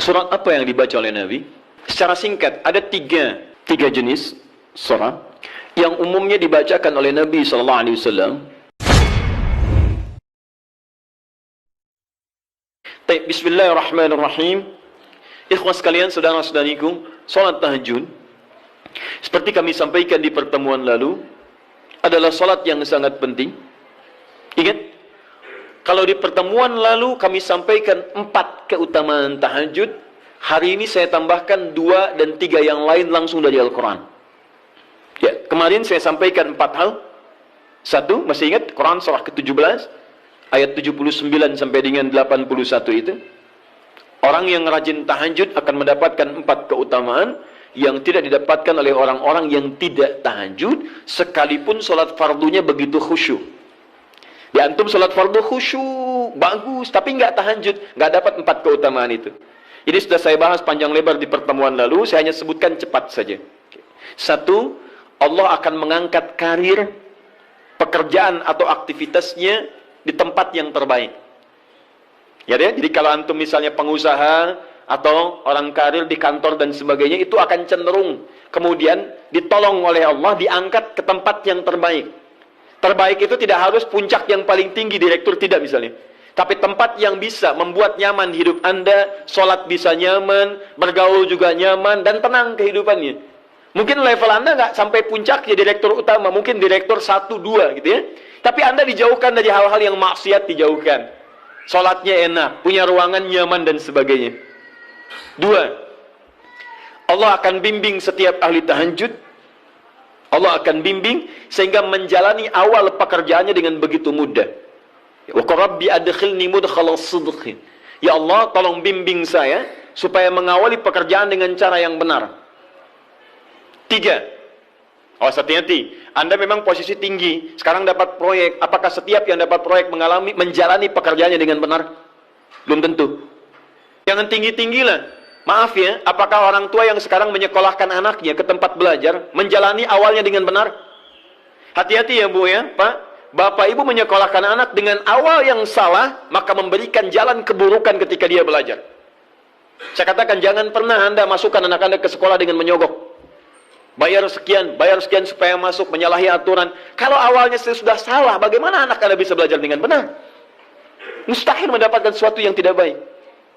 Surat apa yang dibaca oleh Nabi? Secara singkat, ada tiga jenis surat yang umumnya dibacakan oleh Nabi SAW. Bismillahirrahmanirrahim. Ikhwas sekalian, saudara-saudariku, salat tahajud, seperti kami sampaikan di pertemuan lalu, adalah salat yang sangat penting. Ingat, kalau di pertemuan lalu kami sampaikan 4 keutamaan tahajud, hari ini saya tambahkan 2 dan 3 yang lain langsung dari Al-Quran. Ya, kemarin saya sampaikan 4 hal. 1, masih ingat Quran surah ke-17 ayat 79 sampai dengan 81 itu. Orang yang rajin tahajud akan mendapatkan 4 keutamaan yang tidak didapatkan oleh orang-orang yang tidak tahajud, sekalipun solat fardunya begitu khusyuk. Di antum solat fardu khusyuk, bagus, tapi nggak tahajud, nggak dapat 4 keutamaan itu. Ini sudah saya bahas panjang lebar di pertemuan lalu, saya hanya sebutkan cepat saja. 1, Allah akan mengangkat karir, pekerjaan atau aktivitasnya di tempat yang terbaik. Ya, jadi kalau antum misalnya pengusaha atau orang karir di kantor dan sebagainya, itu akan cenderung kemudian ditolong oleh Allah, diangkat ke tempat yang terbaik. Terbaik itu tidak harus puncak yang paling tinggi, direktur, tidak misalnya. Tapi tempat yang bisa membuat nyaman hidup Anda, sholat bisa nyaman, bergaul juga nyaman, dan tenang kehidupannya. Mungkin level Anda nggak sampai puncak ya direktur utama, mungkin direktur 1, 2 gitu ya. Tapi Anda dijauhkan dari hal-hal yang maksiat, dijauhkan. Sholatnya enak, punya ruangan nyaman dan sebagainya. 2, Allah akan bimbing setiap ahli tahajud. Allah akan bimbing sehingga menjalani awal pekerjaannya dengan begitu mudah. Wa rabbi adkhilni mudkhala sidqin. Ya Allah, tolong bimbing saya supaya mengawali pekerjaan dengan cara yang benar. 3, hati-hati. Anda memang posisi tinggi, sekarang dapat proyek. Apakah setiap yang dapat proyek menjalani pekerjaannya dengan benar? Belum tentu. Jangan tinggi-tinggi lah. Maaf ya, apakah orang tua yang sekarang menyekolahkan anaknya ke tempat belajar menjalani awalnya dengan benar? Hati-hati ya Bu ya, Pak. Bapak Ibu menyekolahkan anak dengan awal yang salah, maka memberikan jalan keburukan ketika dia belajar. Saya katakan, jangan pernah Anda masukkan anak Anda ke sekolah dengan menyogok. Bayar sekian supaya masuk, menyalahi aturan. Kalau awalnya sudah salah, bagaimana anak Anda bisa belajar dengan benar? Mustahil mendapatkan sesuatu yang tidak baik.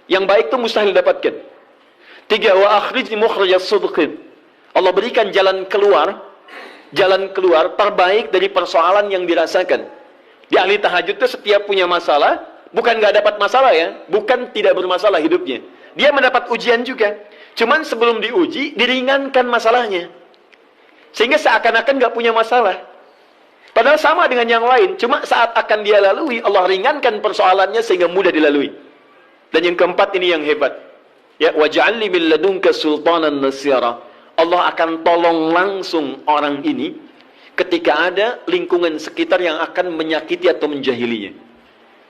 Yang baik itu mustahil didapatkan. 3, wa akhrijni mukhrajas sidqin. Allah berikan jalan keluar terbaik dari persoalan yang dirasakan. Di ahli tahajud itu setiap punya masalah, bukan nggak dapat masalah ya, bukan tidak bermasalah hidupnya. Dia mendapat ujian juga. Cuman sebelum diuji, diringankan masalahnya. Sehingga seakan-akan nggak punya masalah. Padahal sama dengan yang lain, cuma saat akan dia lalui, Allah ringankan persoalannya sehingga mudah dilalui. Dan yang keempat ini yang hebat. Ya, waj'alni min ladunka sultanan nasira. Allah akan tolong langsung orang ini ketika ada lingkungan sekitar yang akan menyakiti atau menjahilinya.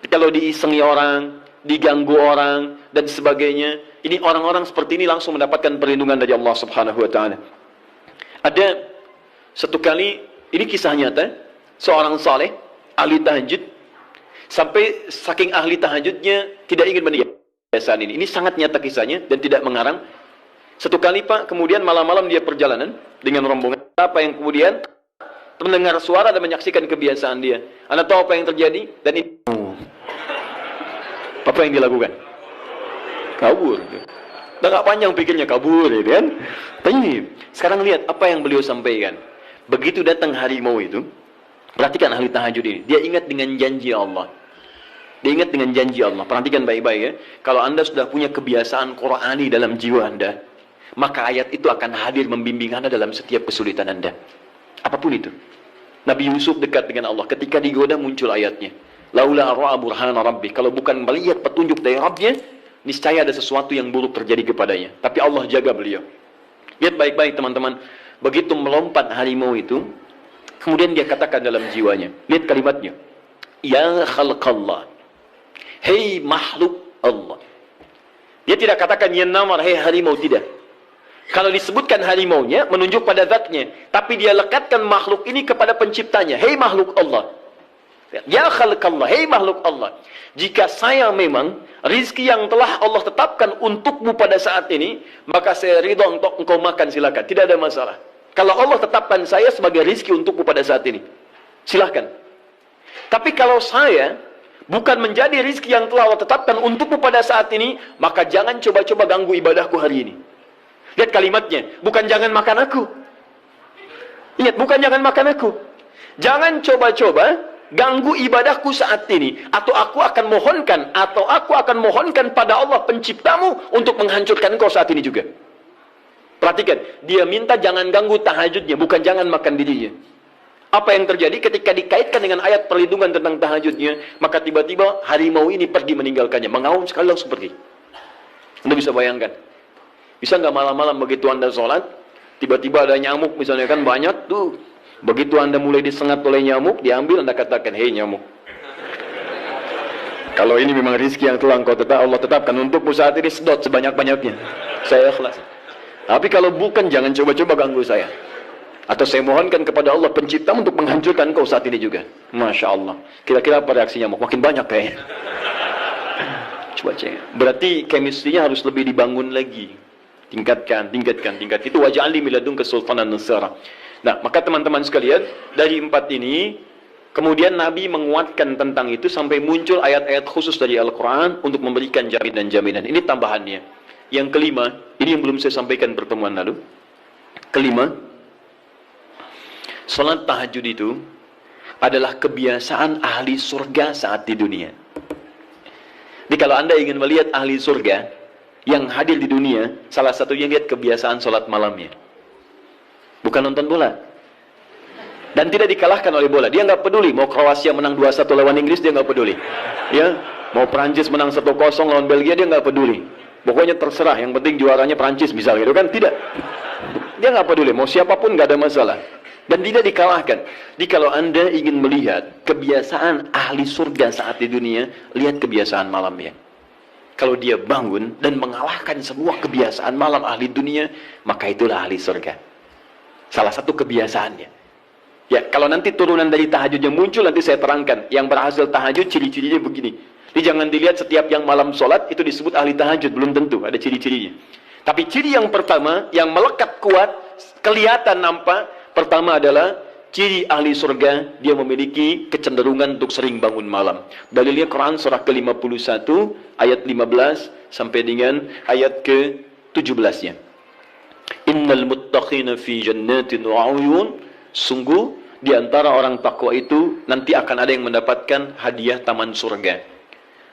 Kalau diisengi orang, diganggu orang dan sebagainya, ini orang-orang seperti ini langsung mendapatkan perlindungan dari Allah Subhanahu wa taala. Ada satu kali, ini kisah nyata, seorang saleh ahli tahajud, sampai saking ahli tahajudnya tidak ingin meninggalkan kebiasaan ini. Ini sangat nyata kisahnya dan tidak mengarang. Satu kali Pak, kemudian malam-malam dia perjalanan dengan rombongan. Apa yang kemudian mendengar suara dan menyaksikan kebiasaan dia. Anda tahu apa yang terjadi? Dan itu apa yang dilakukan? Kabur. Udah gak panjang pikirnya, kabur ya kan? Tapi sekarang lihat apa yang beliau sampaikan. Begitu datang harimau itu, perhatikan ahli tahajud ini. Dia ingat dengan janji Allah. Dia ingat dengan janji Allah. Perhatikan baik-baik ya. Kalau Anda sudah punya kebiasaan Qur'ani dalam jiwa Anda, maka ayat itu akan hadir membimbing Anda dalam setiap kesulitan Anda. Apapun itu. Nabi Yusuf dekat dengan Allah. Ketika digoda muncul ayatnya. Laula ra'a burhana rabbi. Kalau bukan melihat petunjuk dari Rabbnya, niscaya ada sesuatu yang buruk terjadi kepadanya. Tapi Allah jaga beliau. Lihat baik-baik teman-teman. Begitu melompat harimau itu, kemudian dia katakan dalam jiwanya. Lihat kalimatnya. Ya khalqallah. Hei makhluk Allah. Dia tidak katakan ya namar, hei harimau, tidak. Kalau disebutkan harimaunya, menunjuk pada zatnya. Tapi dia lekatkan makhluk ini kepada penciptanya. Hei makhluk Allah. Ya khalqallah, hei makhluk Allah. Jika saya memang rizki yang telah Allah tetapkan untukmu pada saat ini, maka saya ridho untuk engkau makan, silakan. Tidak ada masalah. Kalau Allah tetapkan saya sebagai rizki untukmu pada saat ini, silakan. Tapi kalau saya bukan menjadi rizki yang telah Allah tetapkan untukmu pada saat ini, maka jangan coba-coba ganggu ibadahku hari ini. Lihat kalimatnya, bukan jangan makan aku. Ingat, bukan jangan makan aku. Jangan coba-coba ganggu ibadahku saat ini, atau aku akan mohonkan pada Allah penciptamu untuk menghancurkan engkau saat ini juga. Perhatikan, dia minta jangan ganggu tahajudnya, bukan jangan makan dirinya. Apa yang terjadi ketika dikaitkan dengan ayat perlindungan tentang tahajudnya, maka tiba-tiba harimau ini pergi meninggalkannya, mengaum sekali langsung pergi. Anda bisa bayangkan, bisa nggak malam-malam begitu Anda sholat, tiba-tiba ada nyamuk misalnya, kan banyak tuh. Begitu Anda mulai disengat oleh nyamuk, diambil, Anda katakan, hei nyamuk, kalau ini memang rizki yang telah Allah tetapkan untukmu saat ini, sedot sebanyak-banyaknya, saya ikhlas. Tapi kalau bukan, jangan coba-coba ganggu saya. Atau saya mohonkan kepada Allah pencipta untuk menghancurkan kau saat ini juga. Masya Allah. Kira-kira apa reaksi nyamuk? Makin banyak kayaknya. Coba cek. Berarti chemistry-nya harus lebih dibangun lagi. Tingkatkan. Itu waj'alni min ladunka sultanan nasira. Nah, maka teman-teman sekalian, dari 4 ini, kemudian Nabi menguatkan tentang itu sampai muncul ayat-ayat khusus dari Al-Quran untuk memberikan jaminan-jaminan. Ini tambahannya. Yang kelima, ini yang belum saya sampaikan pertemuan lalu. Kelima, salat tahajud itu adalah kebiasaan ahli surga saat di dunia. Jadi kalau Anda ingin melihat ahli surga yang hadir di dunia, salah satunya lihat kebiasaan salat malamnya. Bukan nonton bola. Dan tidak dikalahkan oleh bola. Dia nggak peduli. Mau Kroasia menang 2-1 lawan Inggris, dia nggak peduli. Ya, mau Prancis menang 1-0 lawan Belgia, dia nggak peduli. Pokoknya terserah. Yang penting juaranya Prancis misalnya, gitu kan? Tidak. Dia nggak peduli. Mau siapapun nggak ada masalah. Dan tidak dikalahkan. Jadi kalau Anda ingin melihat kebiasaan ahli surga saat di dunia, lihat kebiasaan malamnya. Kalau dia bangun dan mengalahkan semua kebiasaan malam ahli dunia, maka itulah ahli surga. Salah satu kebiasaannya. Ya, kalau nanti turunan dari tahajud yang muncul, nanti saya terangkan. Yang berhasil tahajud, ciri-cirinya begini. Jadi jangan dilihat setiap yang malam sholat, itu disebut ahli tahajud. Belum tentu, ada ciri-cirinya. Tapi ciri yang pertama, yang melekat kuat, kelihatan nampak, pertama adalah, ciri ahli surga, dia memiliki kecenderungan untuk sering bangun malam. Dalilnya Quran surah ke-51, ayat 15, sampai dengan ayat ke-17-nya. Innal muttaqina fi jannatin wa 'uyun. Sungguh di antara orang takwa itu nanti akan ada yang mendapatkan hadiah taman surga.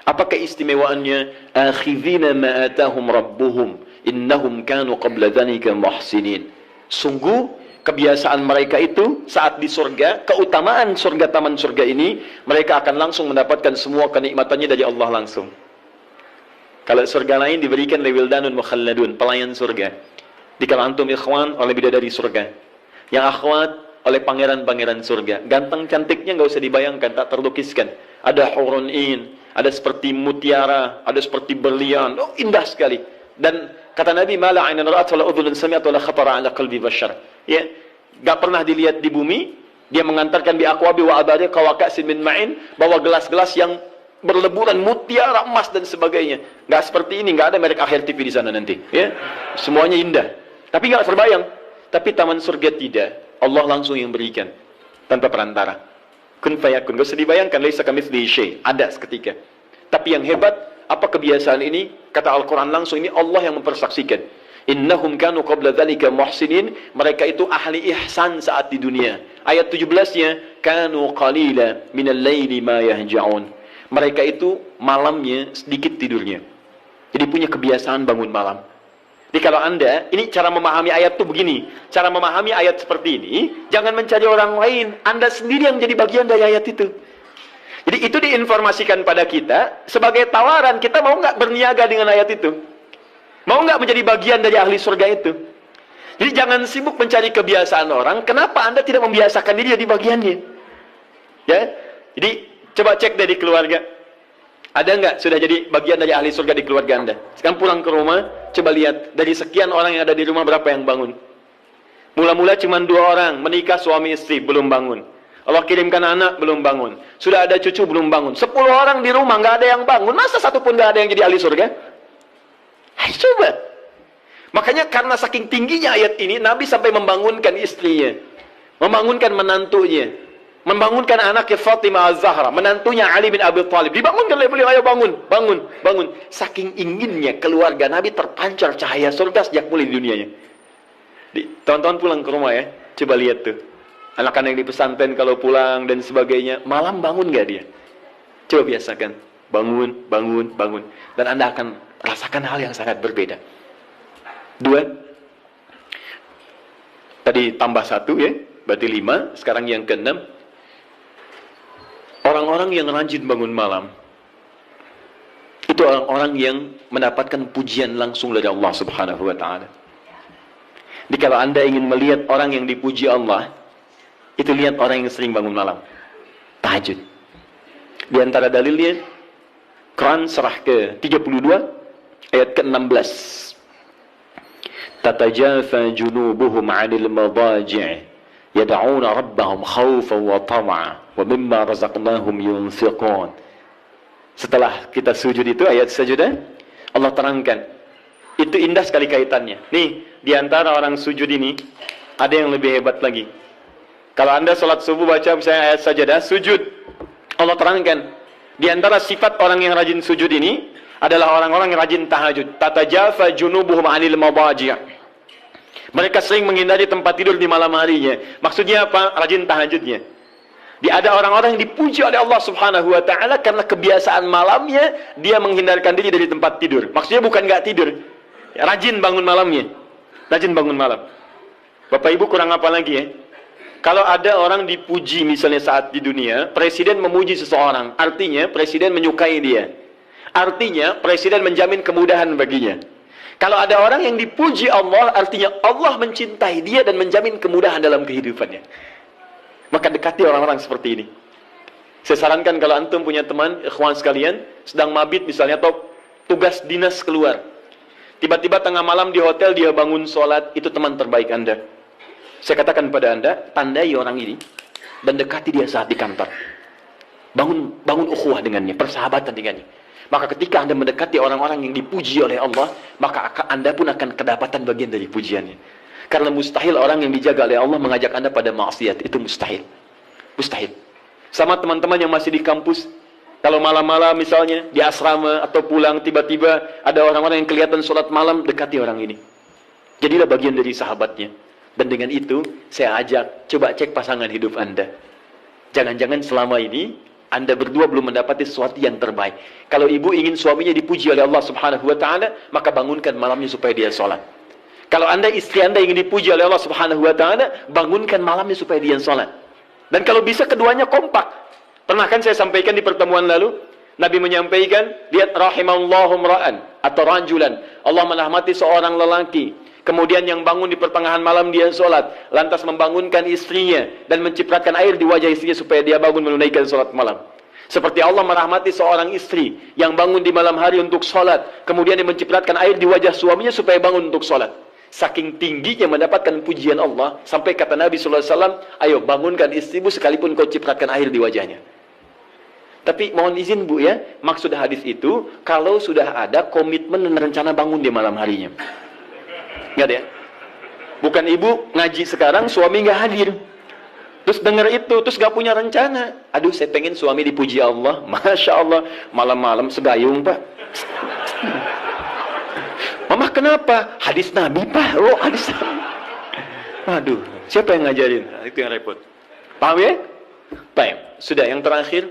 Apa keistimewaannya? Akhidhina ma atahum rabbuhum innahum kanu qabla dzalika muhsinin. Sungguh kebiasaan mereka itu saat di surga, keutamaan surga, taman surga ini, mereka akan langsung mendapatkan semua kenikmatannya dari Allah langsung. Kalau surga lain diberikan lewildanun mukhalladun, pelayan surga. Di kalau antum ikhwan oleh bidadari surga, yang akhwat oleh pangeran-pangeran surga. Ganteng cantiknya nggak usah dibayangkan, tak terlukiskan. Ada hurun in, ada seperti mutiara, ada seperti berlian. Oh, indah sekali. Dan kata Nabi, "Mala 'ainan ra'at wa la udhunun sami'at wa la khatara 'ala qalbi bashar." Ya, enggak pernah dilihat di bumi. Dia mengantarkan bi aqwabi wa abariq wa ka'sin min ma'in, bawa gelas-gelas yang berleburan mutiara, emas dan sebagainya. Enggak seperti ini, enggak ada merek Akhir TV di sana nanti, ya. Semuanya indah. Tapi enggak terbayang. Tapi taman surga tidak. Allah langsung yang berikan tanpa perantara. Kun fayakun. Enggak usah dibayangkan, laisa kamitslihi syai'. Ada seketika. Tapi yang hebat, apa kebiasaan ini? Kata Al-Quran langsung, ini Allah yang mempersaksikan. Innahum kanu qabla dzalika muhsinin. Mereka itu ahli ihsan saat di dunia. Ayat 17-nya, kanu qalila minal laili ma yahja'un. Mereka itu malamnya sedikit tidurnya. Jadi punya kebiasaan bangun malam. Jadi kalau Anda, ini cara memahami ayat itu begini. Cara memahami ayat seperti ini, jangan mencari orang lain. Anda sendiri yang jadi bagian dari ayat itu. Jadi itu diinformasikan pada kita sebagai tawaran, kita mau nggak berniaga dengan ayat itu? Mau nggak menjadi bagian dari ahli surga itu? Jadi jangan sibuk mencari kebiasaan orang. Kenapa Anda tidak membiasakan diri jadi bagiannya? Ya, jadi coba cek dari keluarga. Ada nggak sudah jadi bagian dari ahli surga di keluarga Anda? Sekarang pulang ke rumah, coba lihat dari sekian orang yang ada di rumah berapa yang bangun? Mula-mula cuma 2 orang, menikah suami istri belum bangun. Allah kirimkan anak, belum bangun. Sudah ada cucu, belum bangun. 10 orang di rumah, nggak ada yang bangun. Masa satu pun nggak ada yang jadi ahli surga? Coba. Makanya karena saking tingginya ayat ini, Nabi sampai membangunkan istrinya. Membangunkan menantunya. Membangunkan anaknya Fatimah Az-Zahra. Menantunya Ali bin Abi Thalib. Dibangunkan oleh beliau, ayo bangun, bangun, bangun. Saking inginnya keluarga Nabi terpancar cahaya surga sejak mulai di dunianya. Teman-teman pulang ke rumah ya. Coba lihat tuh. Anak-anak yang di pesantren kalau pulang dan sebagainya, malam bangun gak dia? Coba biasakan. Bangun, bangun, bangun. Dan Anda akan rasakan hal yang sangat berbeda. 2. Tadi tambah 1 ya, berarti 5. Sekarang yang ke-6. Orang-orang yang rajin bangun malam, itu orang-orang yang mendapatkan pujian langsung dari Allah Subhanahu wa ta'ala. Jadi kalau Anda ingin melihat orang yang dipuji Allah, itu lihat orang yang sering bangun malam, tahajud. Di antara dalilnya, Quran surah ke-32 ayat ke-16. Tatajafa junubuhum 'anil madaji' yad'una rabbahum khaufan wa tam'a wa mimma razaqnahum yunfiqun. Setelah kita sujud itu ayat sajadah, Allah terangkan. Itu indah sekali kaitannya. Nih, di antara orang sujud ini ada yang lebih hebat lagi. Kalau Anda sholat subuh baca misalnya ayat sajadah, sujud. Allah terangkan. Di antara sifat orang yang rajin sujud ini adalah orang-orang yang rajin tahajud. Tatajafa junubuhum 'anil madaji'. Mereka sering menghindari tempat tidur di malam harinya. Maksudnya apa? Rajin tahajudnya. Ada orang-orang yang dipuji oleh Allah Subhanahu wa ta'ala karena kebiasaan malamnya dia menghindarkan diri dari tempat tidur. Maksudnya bukan nggak tidur. Rajin bangun malamnya. Rajin bangun malam. Bapak Ibu kurang apa lagi ya? Kalau ada orang dipuji misalnya saat di dunia, presiden memuji seseorang, artinya presiden menyukai dia. Artinya presiden menjamin kemudahan baginya. Kalau ada orang yang dipuji Allah, artinya Allah mencintai dia dan menjamin kemudahan dalam kehidupannya. Maka dekati orang-orang seperti ini. Saya sarankan kalau antum punya teman, ikhwan sekalian, sedang mabit misalnya atau tugas dinas keluar. Tiba-tiba tengah malam di hotel dia bangun sholat, itu teman terbaik Anda. Saya katakan pada Anda, tandai orang ini dan dekati dia saat di kantor. Bangun ukhuwah dengannya, persahabatan dengannya. Maka ketika Anda mendekati orang-orang yang dipuji oleh Allah, maka Anda pun akan kedapatan bagian dari pujiannya. Karena mustahil orang yang dijaga oleh Allah mengajak Anda pada maksiat, itu mustahil. Mustahil. Sama teman-teman yang masih di kampus, kalau malam-malam misalnya di asrama atau pulang tiba-tiba ada orang-orang yang kelihatan sholat malam, dekati orang ini. Jadilah bagian dari sahabatnya. Dan dengan itu, saya ajak, coba cek pasangan hidup Anda. Jangan-jangan selama ini, Anda berdua belum mendapati sesuatu yang terbaik. Kalau ibu ingin suaminya dipuji oleh Allah Subhanahu wa ta'ala, maka bangunkan malamnya supaya dia sholat. Kalau Anda, istri Anda ingin dipuji oleh Allah Subhanahu wa ta'ala, bangunkan malamnya supaya dia sholat. Dan kalau bisa keduanya kompak. Pernah kan saya sampaikan di pertemuan lalu, Nabi menyampaikan, lihat rahimallahu ra'an atau rajulan. Allah merahmati seorang lelaki. Kemudian yang bangun di pertengahan malam dia sholat. Lantas membangunkan istrinya. Dan mencipratan air di wajah istrinya supaya dia bangun menunaikan sholat malam. Seperti Allah merahmati seorang istri. Yang bangun di malam hari untuk sholat. Kemudian dia mencipratan air di wajah suaminya supaya bangun untuk sholat. Saking tingginya mendapatkan pujian Allah. Sampai kata Nabi SAW, ayo bangunkan istrimu sekalipun kau cipratkan air di wajahnya. Tapi mohon izin Bu ya. Maksud hadis itu, kalau sudah ada komitmen dan rencana bangun di malam harinya. Nggak ada ya? Bukan ibu ngaji sekarang, suami nggak hadir. Terus dengar itu, terus nggak punya rencana. Aduh, saya pengen suami dipuji Allah. Masya Allah, malam-malam segayung Pak. Mama kenapa? Hadis Nabi Pak. Oh, hadis Nabi. Aduh, siapa yang ngajarin? Nah, itu yang repot. Paham ya? Baik, sudah yang terakhir.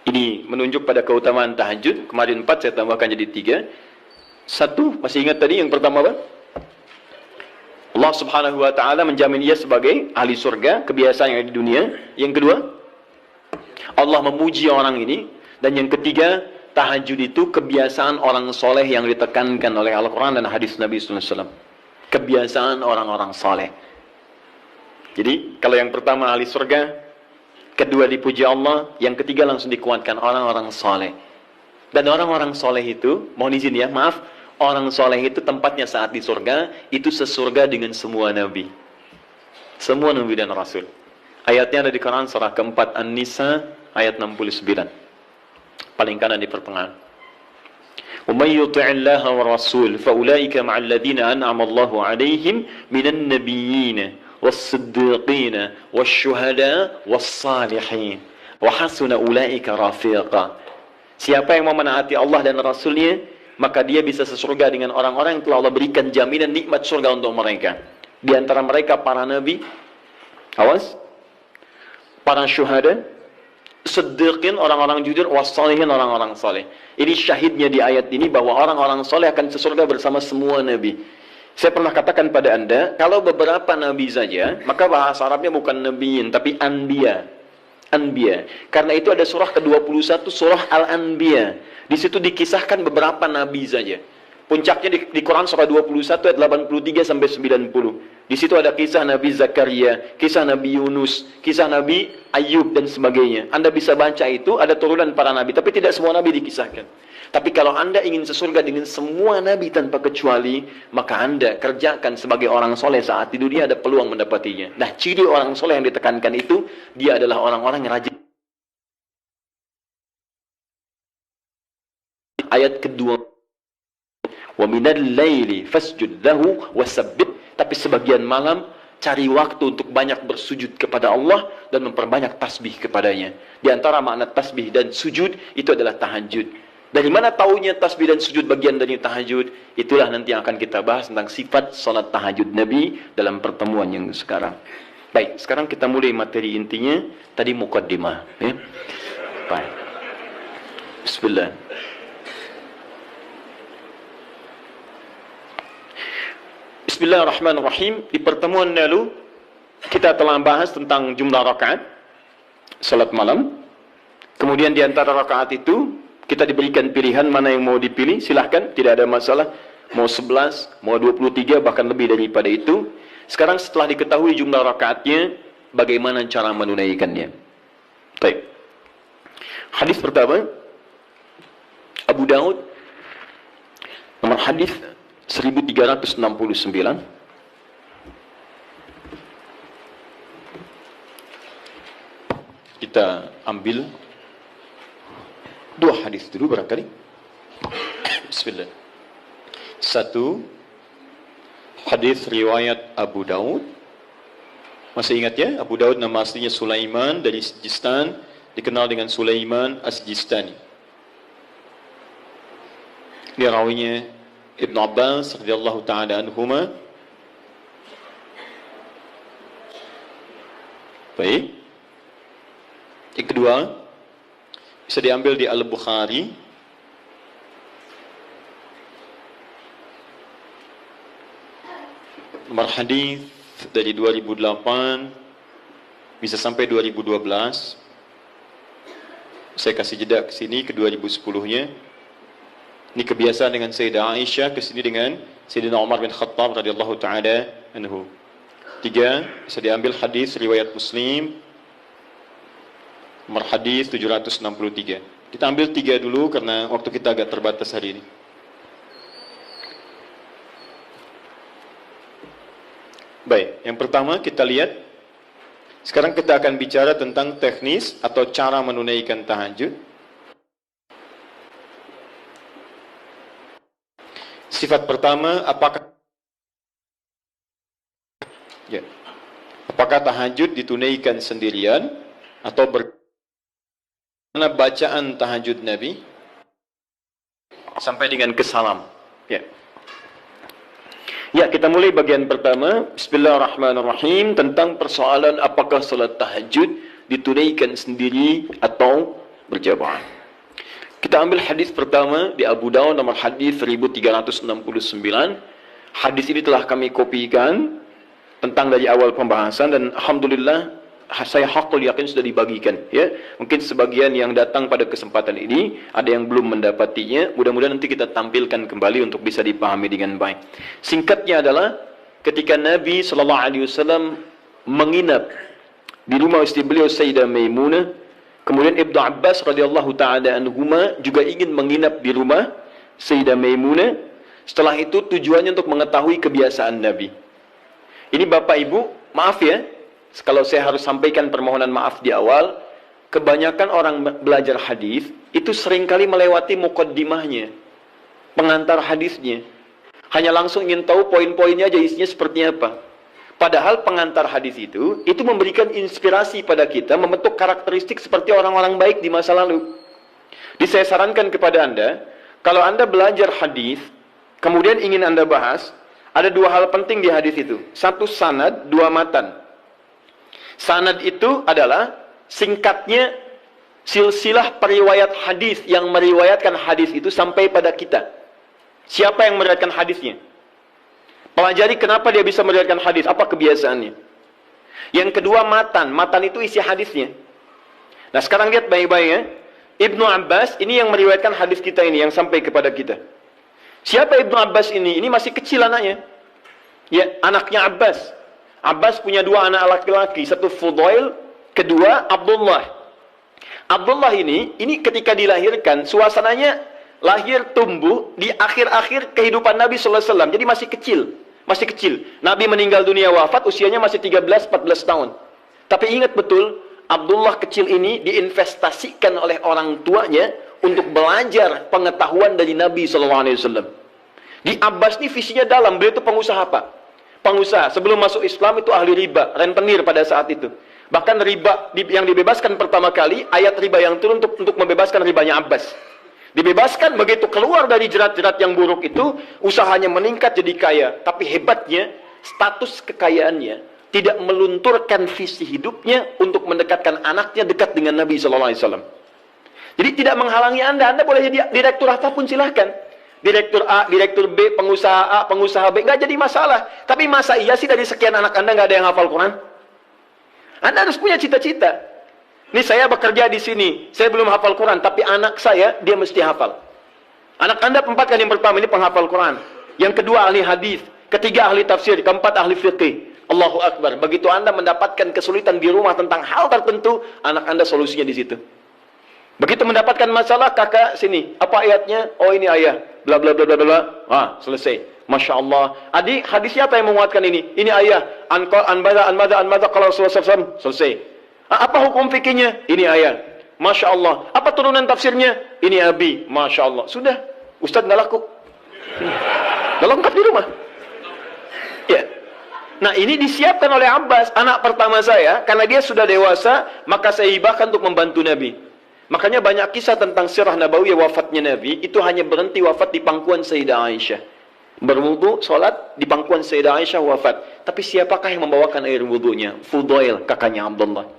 Ini menunjuk pada keutamaan tahajud. Kemarin 4, saya tambahkan jadi 3. 1, masih ingat tadi yang pertama apa? Allah Subhanahu wa ta'ala menjamin ia sebagai ahli surga, kebiasaan yang ada di dunia. Yang kedua, Allah memuji orang ini. Dan yang ketiga, tahajud itu kebiasaan orang soleh yang ditekankan oleh Al-Quran dan hadis Nabi SAW. Kebiasaan orang-orang soleh. Jadi, kalau yang pertama ahli surga, kedua dipuji Allah, yang ketiga langsung dikuatkan orang-orang soleh. Dan orang-orang soleh itu, mohon izin ya, maaf, orang soleh itu tempatnya saat di surga, itu sesurga dengan semua nabi. Semua nabi dan rasul. Ayatnya ada di Quran surah keempat An-Nisa ayat 69. Paling kanan di pertengahan. وَمَنْ يُطِعِ اللَّهَ وَرَسُولَهُ فَأُولَئِكَ مَعَ الَّذِينَ أَنْعَمَ اللَّهُ عَلَيْهِمْ مِنَ النَّبِيِّينَ وَالصِّدِّيقِينَ وَالشُّهَدَاءِ وَالصَّالِحِينَ وَحَسُنَ أُولَئِكَ رَفِيقًا. Siapa yang mau menaati Allah dan Rasul-Nya, maka dia bisa sesurga dengan orang-orang yang telah Allah berikan jaminan nikmat surga untuk mereka. Di antara mereka para nabi, awas, para syuhada, siddiqin, orang-orang jujur, wassalihin, orang-orang saleh. Ini syahidnya di ayat ini bahwa orang-orang saleh akan sesurga bersama semua nabi. Saya pernah katakan pada Anda, kalau beberapa nabi saja, maka bahasa Arabnya bukan nabiyin, tapi anbiya. Anbiya. Karena itu ada surah ke-21, surah Al-Anbiya. Di situ dikisahkan beberapa nabi saja. Puncaknya di Quran surah 21 ayat 83 sampai 90. Di situ ada kisah Nabi Zakaria, kisah Nabi Yunus, kisah Nabi Ayub dan sebagainya. Anda bisa baca itu, ada turunan para nabi, tapi tidak semua nabi dikisahkan. Tapi kalau Anda ingin sesurga dengan semua nabi tanpa kecuali, maka Anda kerjakan sebagai orang soleh saat di dunia, ada peluang mendapatinya. Nah, ciri orang soleh yang ditekankan itu, dia adalah orang-orang yang rajin. Ayat kedua, wa minal laili fasjud lahu wasabbih. Tapi sebagian malam cari waktu untuk banyak bersujud kepada Allah dan memperbanyak tasbih kepadanya. Di antara makna tasbih dan sujud itu adalah tahajud. Dari mana taunya tasbih dan sujud bagian dari tahajud? Itulah nanti yang akan kita bahas tentang sifat salat tahajud Nabi dalam pertemuan yang sekarang. Baik, sekarang kita mulai materi intinya. Tadi muqaddimah, ya. Baik. Bismillah. Bismillahirrahmanirrahim. Di pertemuan lalu kita telah bahas tentang jumlah rakaat salat malam. Kemudian di antara rakaat itu kita diberikan pilihan mana yang mau dipilih, silahkan, tidak ada masalah. Mau 11, mau 23, bahkan lebih daripada itu. Sekarang setelah diketahui jumlah rakaatnya, bagaimana cara menunaikannya? Baik. Hadis pertama, Abu Daud, nomor hadis 1369. Kita ambil dua hadis dulu barangkali. Bismillah. Satu, hadis riwayat Abu Daud. Masih ingat ya? Abu Daud nama aslinya Sulaiman dari Sijistan, dikenal dengan Sulaiman As-Sijistani. Dia rawinya Ibn Abbas radhiyallahu ta'ala anhuma. Baik. Yang kedua, bisa diambil di Al-Bukhari. Nomor hadis dari 2008 bisa sampai 2012. Saya kasih jeda ke sini ke 2010-nya. Ini kebiasaan dengan Sayyidah Aisyah, ke sini dengan Sayyidina Umar bin Khattab radhiyallahu taala anhu. Tiga, bisa diambil hadis riwayat Muslim nomor hadis 763. Kita ambil tiga dulu karena waktu kita agak terbatas hari ini. Baik, yang pertama kita lihat. Sekarang kita akan bicara tentang teknis atau cara menunaikan tahajud. Sifat pertama, apakah tahajud ditunaikan sendirian atau bagaimana bacaan tahajud Nabi sampai dengan kesalam. Ya, kita mulai bagian pertama. Bismillahirrahmanirrahim, tentang persoalan apakah salat tahajud ditunaikan sendiri atau berjamaah. Kita ambil hadis pertama di Abu Daud nomor hadis 1369. Hadis ini telah kami kopikan tentang dari awal pembahasan dan alhamdulillah saya hakul yakin sudah dibagikan, ya. Mungkin sebagian yang datang pada kesempatan ini ada yang belum mendapatinya. Mudah-mudahan nanti kita tampilkan kembali untuk bisa dipahami dengan baik. Singkatnya adalah ketika Nabi sallallahu alaihi wasallam menginap di rumah istri beliau Sayyidah Maimunah, kemudian Ibnu Abbas radhiyallahu taala anhuma juga ingin menginap di rumah Sayyidah Maimunah. Setelah itu tujuannya untuk mengetahui kebiasaan Nabi. Ini Bapak Ibu, maaf ya, kalau saya harus sampaikan permohonan maaf di awal, kebanyakan orang belajar hadis itu seringkali melewati muqaddimahnya, pengantar hadisnya. Hanya langsung ingin tahu poin-poinnya aja isinya seperti apa. Padahal pengantar hadis itu memberikan inspirasi pada kita membentuk karakteristik seperti orang-orang baik di masa lalu. Jadi saya sarankan kepada Anda, kalau Anda belajar hadis, kemudian ingin Anda bahas, ada dua hal penting di hadis itu. Satu sanad, dua matan. Sanad itu adalah singkatnya silsilah periwayat hadis yang meriwayatkan hadis itu sampai pada kita. Siapa yang meriwayatkan hadisnya? Pelajari kenapa dia bisa meriwayatkan hadis, apa kebiasaannya. Yang kedua matan. Matan itu isi hadisnya. Nah sekarang lihat baik-baik ya. Ibnu Abbas ini yang meriwayatkan hadis kita ini, yang sampai kepada kita. Siapa Ibnu Abbas ini? Ini masih kecil anaknya. Ya, anaknya Abbas. Abbas punya dua anak laki-laki, satu Fudail, kedua Abdullah. Abdullah ini ketika dilahirkan, suasananya lahir tumbuh di akhir-akhir kehidupan Nabi sallallahu alaihi wasallam. Jadi masih kecil. Nabi meninggal dunia wafat usianya masih 13-14 tahun. Tapi ingat betul, Abdullah kecil ini diinvestasikan oleh orang tuanya untuk belajar pengetahuan dari Nabi sallallahu alaihi wasallam. Di Abbas ini visinya dalam, beliau itu pengusaha apa? Pengusaha. Sebelum masuk Islam itu ahli riba, rentenir pada saat itu. Bahkan riba yang dibebaskan pertama kali, ayat riba yang turun untuk membebaskan ribanya Abbas. Dibebaskan, begitu keluar dari jerat-jerat yang buruk itu, usahanya meningkat jadi kaya. Tapi hebatnya, status kekayaannya tidak melunturkan visi hidupnya untuk mendekatkan anaknya dekat dengan Nabi sallallahu alaihi wasallam. Jadi tidak menghalangi Anda boleh jadi direktur apapun silahkan. Direktur A, direktur B, pengusaha A, pengusaha B, nggak jadi masalah. Tapi masa iya sih dari sekian anak Anda nggak ada yang hafal Quran? Anda harus punya cita-cita. Nih saya bekerja di sini, saya belum hafal Quran, tapi anak saya, dia mesti hafal. Anak Anda empat kan, yang pertama ini penghafal Quran. Yang kedua ahli hadis, ketiga ahli tafsir, keempat ahli fiqih. Allahu Akbar. Begitu Anda mendapatkan kesulitan di rumah tentang hal tertentu, anak Anda solusinya di situ. Begitu mendapatkan masalah, kakak sini, apa ayatnya? Oh ini ayat, bla bla bla bla bla. Selesai. Masya Allah. Adik, hadisnya apa yang menguatkan ini? Ini ayat. Anmada kalau selesai. Apa hukum fikihnya? Ini ayat. Masya Allah. Apa turunan tafsirnya? Ini abi. Masya Allah. Sudah. Ustaz nggak laku. Nggak lengkap di rumah. Ya. Nah ini disiapkan oleh Abbas, anak pertama saya. Karena dia sudah dewasa, maka saya hibahkan untuk membantu Nabi. Makanya banyak kisah tentang sirah Nabawiyah wafatnya Nabi, itu hanya berhenti wafat di pangkuan Sayyidah Aisyah. Berwudu, sholat, di pangkuan Sayyidah Aisyah wafat. Tapi siapakah yang membawakan air wudunya? Fudail, kakaknya Abdullah.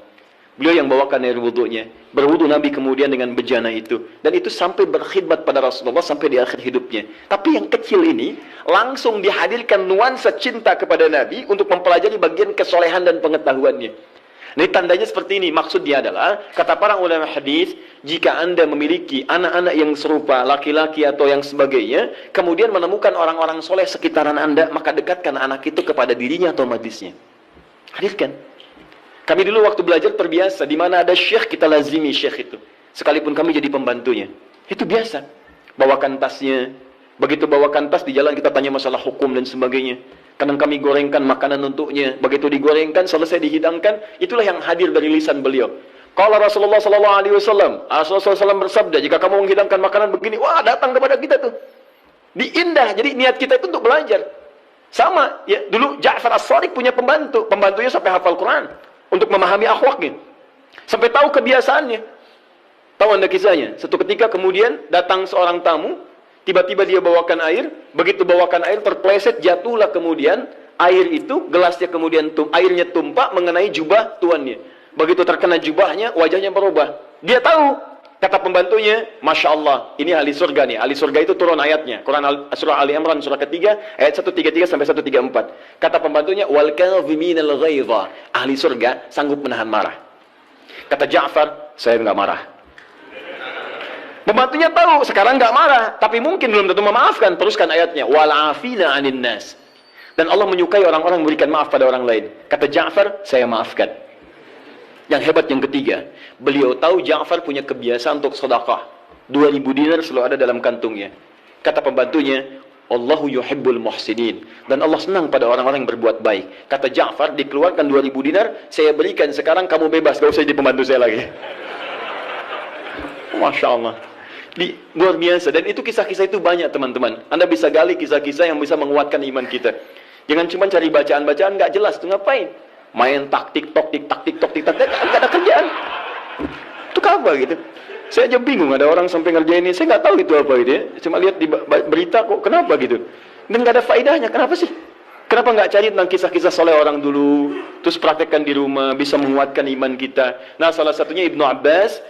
Beliau yang bawakan air wudunya. Berwudu Nabi kemudian dengan bejana itu. Dan itu sampai berkhidmat pada Rasulullah sampai di akhir hidupnya. Tapi yang kecil ini langsung dihadirkan nuansa cinta kepada Nabi untuk mempelajari bagian kesolehan dan pengetahuannya. Ini tandanya seperti ini. Maksudnya adalah, kata para ulama hadis, jika Anda memiliki anak-anak yang serupa, laki-laki atau yang sebagainya, kemudian menemukan orang-orang soleh sekitaran Anda, maka dekatkan anak itu kepada dirinya atau majlisnya. Hadirkan. Kami dulu waktu belajar terbiasa, di mana ada syekh, kita lazimi syekh itu. Sekalipun kami jadi pembantunya. Itu biasa. Bawakan tasnya. Begitu bawakan tas, di jalan kita tanya masalah hukum dan sebagainya. Kadang kami gorengkan makanan untuknya. Begitu digorengkan, selesai dihidangkan, itulah yang hadir dari lisan beliau. Kalau Rasulullah SAW, Rasulullah SAW bersabda, jika kamu menghidangkan makanan begini, wah datang kepada kita tuh. Diindah, jadi niat kita itu untuk belajar. Sama, ya dulu Ja'far As-Shadiq punya pembantu. Pembantunya sampai hafal Quran. Untuk memahami akhlaknya. Sampai tahu kebiasaannya. Tahu Anda kisahnya? Satu ketika kemudian datang seorang tamu, tiba-tiba dia bawakan air, begitu bawakan air terpleset, jatuhlah kemudian air itu, gelasnya kemudian airnya tumpah mengenai jubah tuannya. Begitu terkena jubahnya, wajahnya berubah. Dia tahu, kata pembantunya, Masya Allah, ini ahli surga nih. Ahli surga itu turun ayatnya. Quran surah Ali Imran surah ketiga, ayat 133 sampai 134. Kata pembantunya, wal kadhiminal ghaidha. Ahli surga sanggup menahan marah. Kata Ja'far, saya nggak marah. Pembantunya tahu, sekarang nggak marah, tapi mungkin belum tentu memaafkan. Teruskan ayatnya, wal afina 'anin nas. Dan Allah menyukai orang-orang yang memberikan maaf pada orang lain. Kata Ja'far, saya maafkan. Yang hebat yang ketiga, beliau tahu Ja'far punya kebiasaan untuk sedekah. 2000 dinar selalu ada dalam kantungnya. Kata pembantunya, Wallahu yuhibbul muhsinin. Dan Allah senang pada orang-orang yang berbuat baik. Kata Ja'far, dikeluarkan 2.000 dinar, saya berikan, sekarang kamu bebas, gak usah jadi pembantu saya lagi. Masya Allah. Luar biasa. Dan itu kisah-kisah itu banyak teman-teman. Anda bisa gali kisah-kisah yang bisa menguatkan iman kita. Jangan cuma cari bacaan-bacaan gak jelas. Itu ngapain? Main tik-tok, tik-tak, gak ada kerjaan. Itu apa gitu? Saya aja bingung, ada orang sampai ngerjain ini, saya nggak tahu itu apa gitu ya. Cuma lihat di berita kok, kenapa gitu. Dan nggak ada faedahnya, kenapa sih? Kenapa nggak cari tentang kisah-kisah soleh orang dulu, terus praktekkan di rumah, bisa menguatkan iman kita. Nah, salah satunya Ibnu Abbas,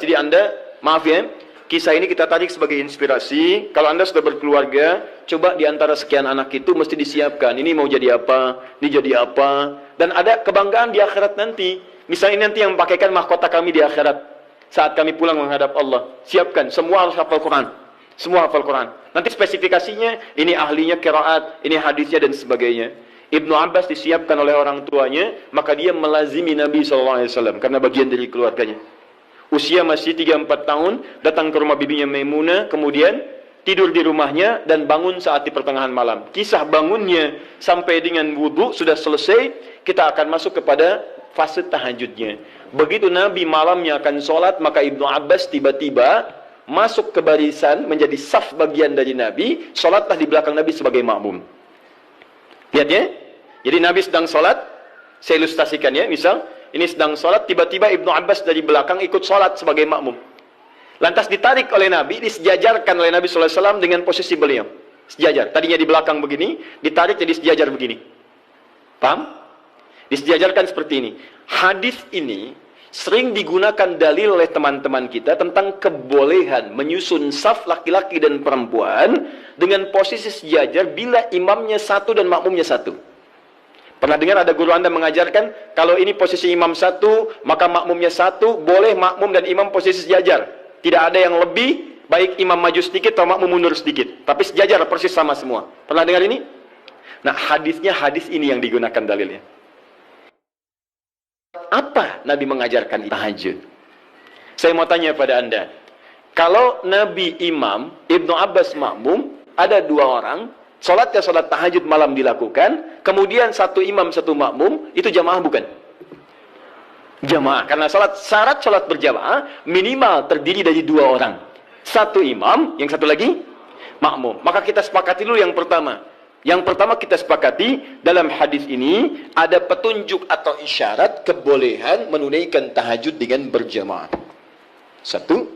jadi Anda, maaf ya, kisah ini kita tarik sebagai inspirasi. Kalau Anda sudah berkeluarga, coba di antara sekian anak itu mesti disiapkan. Ini mau jadi apa, ini jadi apa. Dan ada kebanggaan di akhirat nanti. Misalnya nanti yang pakaikan mahkota kami di akhirat. Saat kami pulang menghadap Allah, siapkan, semua harus hafal Quran. Semua hafal Quran. Nanti spesifikasinya, ini ahlinya qiraat, ini hadisnya dan sebagainya. Ibnu Abbas disiapkan oleh orang tuanya, maka dia melazimi Nabi SAW, karena bagian dari keluarganya. Usia masih 3-4 tahun, datang ke rumah bibinya Maimunah, kemudian tidur di rumahnya, dan bangun saat di pertengahan malam. Kisah bangunnya sampai dengan wudhu sudah selesai, kita akan masuk kepada fase tahajudnya. Begitu Nabi malamnya akan sholat, maka Ibnu Abbas tiba-tiba masuk ke barisan, menjadi saf bagian dari Nabi, sholatlah di belakang Nabi sebagai makmum. Lihat ya, jadi Nabi sedang sholat, saya ilustrasikan ya, misal, ini sedang sholat, tiba-tiba Ibnu Abbas dari belakang ikut sholat sebagai makmum. Lantas ditarik oleh Nabi, disejajarkan oleh Nabi SAW dengan posisi beliau. Sejajar, tadinya di belakang begini, ditarik jadi sejajar begini. Paham? Disejajarkan seperti ini. Hadis ini sering digunakan dalil oleh teman-teman kita tentang kebolehan menyusun saf laki-laki dan perempuan dengan posisi sejajar bila imamnya satu dan makmumnya satu. Pernah dengar ada guru Anda mengajarkan, kalau ini posisi imam satu, maka makmumnya satu, boleh makmum dan imam posisi sejajar. Tidak ada yang lebih, baik imam maju sedikit atau makmum mundur sedikit. Tapi sejajar, persis sama semua. Pernah dengar ini? Nah, hadisnya hadis ini yang digunakan dalilnya. Apa Nabi mengajarkan tahajud? Saya mau tanya pada Anda. Kalau Nabi imam, Ibnu Abbas makmum, ada 2 orang, sholatnya sholat tahajud malam dilakukan, kemudian satu imam, satu makmum, itu jamaah bukan? Jamaah, karena syarat sholat berjamaah minimal terdiri dari 2 orang. Satu imam, yang satu lagi makmum. Maka kita sepakati dulu yang pertama. Yang pertama kita sepakati, dalam hadis ini ada petunjuk atau isyarat kebolehan menunaikan tahajud dengan berjamaah. Satu,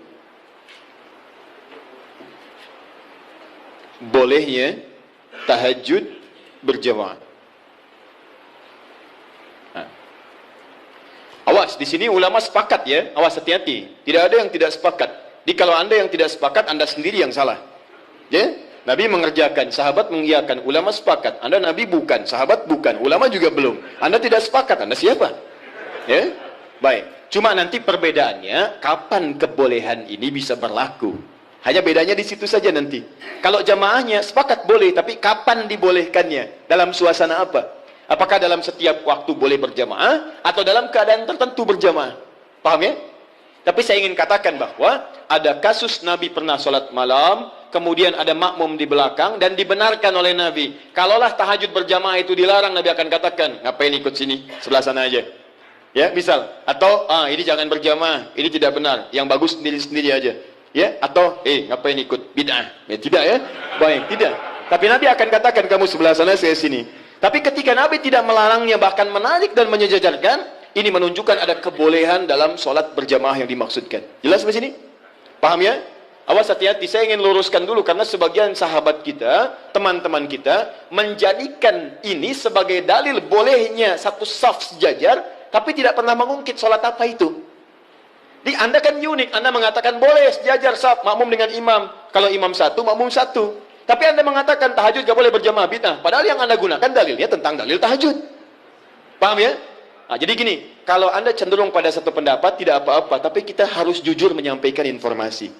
bolehnya tahajud berjamaah. Nah. Awas, di sini ulama sepakat ya, awas hati-hati. Tidak ada yang tidak sepakat. Jadi kalau Anda yang tidak sepakat, Anda sendiri yang salah. Ya? Nabi mengerjakan, sahabat mengiyakan, ulama sepakat. Anda Nabi bukan, sahabat bukan, ulama juga belum. Anda tidak sepakat, Anda siapa? Ya? Baik. Cuma nanti perbedaannya, kapan kebolehan ini bisa berlaku. Hanya bedanya di situ saja nanti. Kalau jamaahnya sepakat boleh, tapi kapan dibolehkannya? Dalam suasana apa? Apakah dalam setiap waktu boleh berjamaah, atau dalam keadaan tertentu berjamaah? Paham ya? Tapi saya ingin katakan bahwa ada kasus Nabi pernah sholat malam, kemudian ada makmum di belakang, dan dibenarkan oleh Nabi. Kalaulah tahajud berjamaah itu dilarang, Nabi akan katakan, ngapain ikut sini, sebelah sana aja. Ya, misal. Atau, ini jangan berjamaah, ini tidak benar, yang bagus sendiri-sendiri aja. Ya, atau, ngapain ikut, bid'ah. Ya, tidak ya, baik, tidak. Tapi Nabi akan katakan, kamu sebelah sana, saya sini. Tapi ketika Nabi tidak melarangnya, bahkan menarik dan menyejajarkan, ini menunjukkan ada kebolehan dalam sholat berjamaah yang dimaksudkan. Jelas sampai sini? Paham ya? Awas hati-hati, saya ingin luruskan dulu karena sebagian sahabat kita, teman-teman kita, menjadikan ini sebagai dalil bolehnya satu saf sejajar, tapi tidak pernah mengungkit sholat apa itu. Jadi Anda kan unik, Anda mengatakan boleh sejajar saf, makmum dengan imam. Kalau imam satu, makmum satu. Tapi Anda mengatakan tahajud gak boleh berjamaah, bid'ah. Padahal yang Anda gunakan dalilnya tentang dalil tahajud. Paham ya? Nah, jadi gini, kalau Anda cenderung pada satu pendapat, tidak apa-apa, tapi kita harus jujur menyampaikan informasi.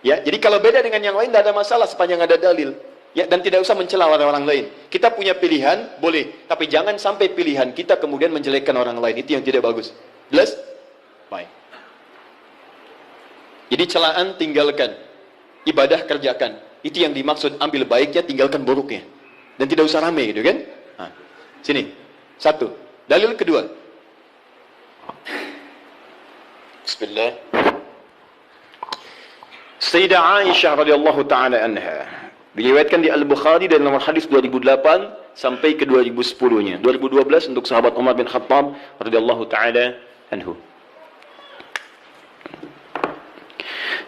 Ya, jadi kalau beda dengan yang lain, tidak ada masalah sepanjang ada dalil. Ya, dan tidak usah mencela orang lain. Kita punya pilihan, boleh. Tapi jangan sampai pilihan kita kemudian menjelekkan orang lain. Itu yang tidak bagus. Jelas? Baik. Jadi celaan tinggalkan. Ibadah kerjakan. Itu yang dimaksud, ambil baiknya, tinggalkan buruknya. Dan tidak usah rame gitu kan. Nah, sini. Satu. Dalil kedua. Bismillah. Sayyidah Aisyah radhiyallahu taala anha. Diriwayatkan di Al-Bukhari dari nomor hadis 2008 sampai ke 2010-nya. 2012 untuk sahabat Umar bin Khattab radhiyallahu taala anhu.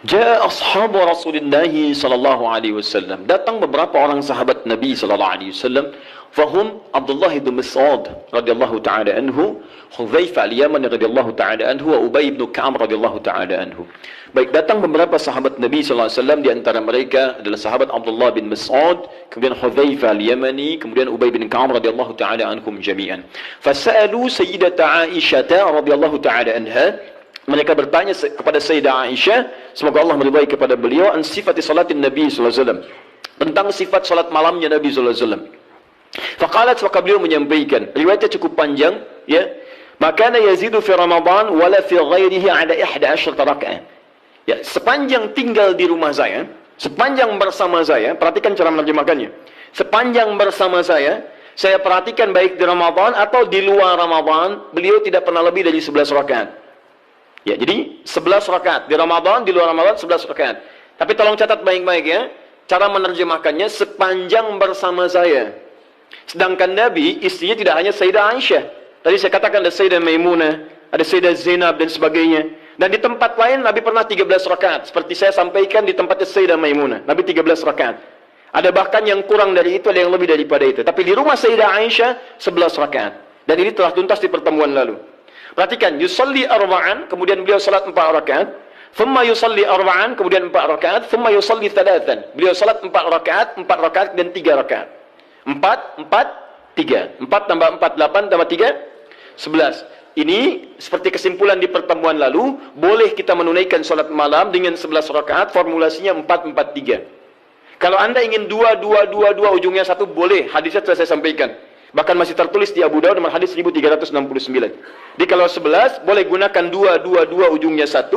Jaa ashabu Rasulullah sallallahu alaihi wasallam. Datang beberapa orang sahabat Nabi sallallahu alaihi wasallam. Fahum Abdullah bin Mas'ud radhiyallahu taala anhu, Hudzaifah al-Yamani radhiyallahu taala anhu, wa Ubay bin Ka'ab radhiyallahu taala anhu. Baik, datang beberapa sahabat Nabi sallallahu alaihi wasallam, di antara mereka adalah sahabat Abdullah bin Mas'ud, kemudian Hudzaifah al-Yamani, kemudian Ubay bin Ka'ab radhiyallahu taala anhum jami'an. Fasa'alu Sayyidata Aisyah radhiyallahu taala anha. Mereka bertanya kepada Sayyidah Aisyah, semoga Allah meridai kepada beliau, an sifati salatin Nabi sallallahu alaihi wasallam, tentang sifat salat malamnya Nabi sallallahu alaihi wasallam. Faqalat, maka beliau menyampaikan, riwayatnya cukup panjang, ya. Maka yazidu fi Ramadan wala fi ghairihi ada 11 rakaat. Ya, sepanjang tinggal di rumah saya, sepanjang bersama saya, perhatikan cara menerjemahkannya. Sepanjang bersama saya perhatikan baik di Ramadan atau di luar Ramadan, beliau tidak pernah lebih dari 11 rakaat. Ya, jadi 11 rakaat di Ramadan, di luar Ramadan 11 rakaat. Tapi tolong catat baik-baik ya, cara menerjemahkannya sepanjang bersama saya. Sedangkan Nabi, istrinya tidak hanya Sayyidah Aisyah. Tadi saya katakan ada Sayyidah Maimunah, ada Sayyidah Zainab dan sebagainya. Dan di tempat lain Nabi pernah 13 rakaat. Seperti saya sampaikan di tempatnya Sayyidah Maimunah, Nabi 13 rakaat. Ada bahkan yang kurang dari itu, ada yang lebih daripada itu. Tapi di rumah Sayyidah Aisyah 11 rakaat. Dan ini telah tuntas di pertemuan lalu. Perhatikan, yusalli arba'an, kemudian beliau salat 4 rakaat. Thumma yusalli arba'an, kemudian 4 rakaat. Thumma yusalli thalathan. Beliau salat 4 rakaat dan 3 rakaat. 4, 3. 4 tambah 4, 8 tambah 3, 11. Ini seperti kesimpulan di pertemuan lalu, boleh kita menunaikan salat malam dengan 11 rakaat, formulasinya 4, 4, 3. Kalau Anda ingin 2, 2, 2, 2, ujungnya 1, boleh. Hadisnya telah saya sampaikan. Bahkan masih tertulis di Abu Dawud nomor hadis 1369. Jadi kalau 11, boleh gunakan 2, 2, 2, ujungnya 1.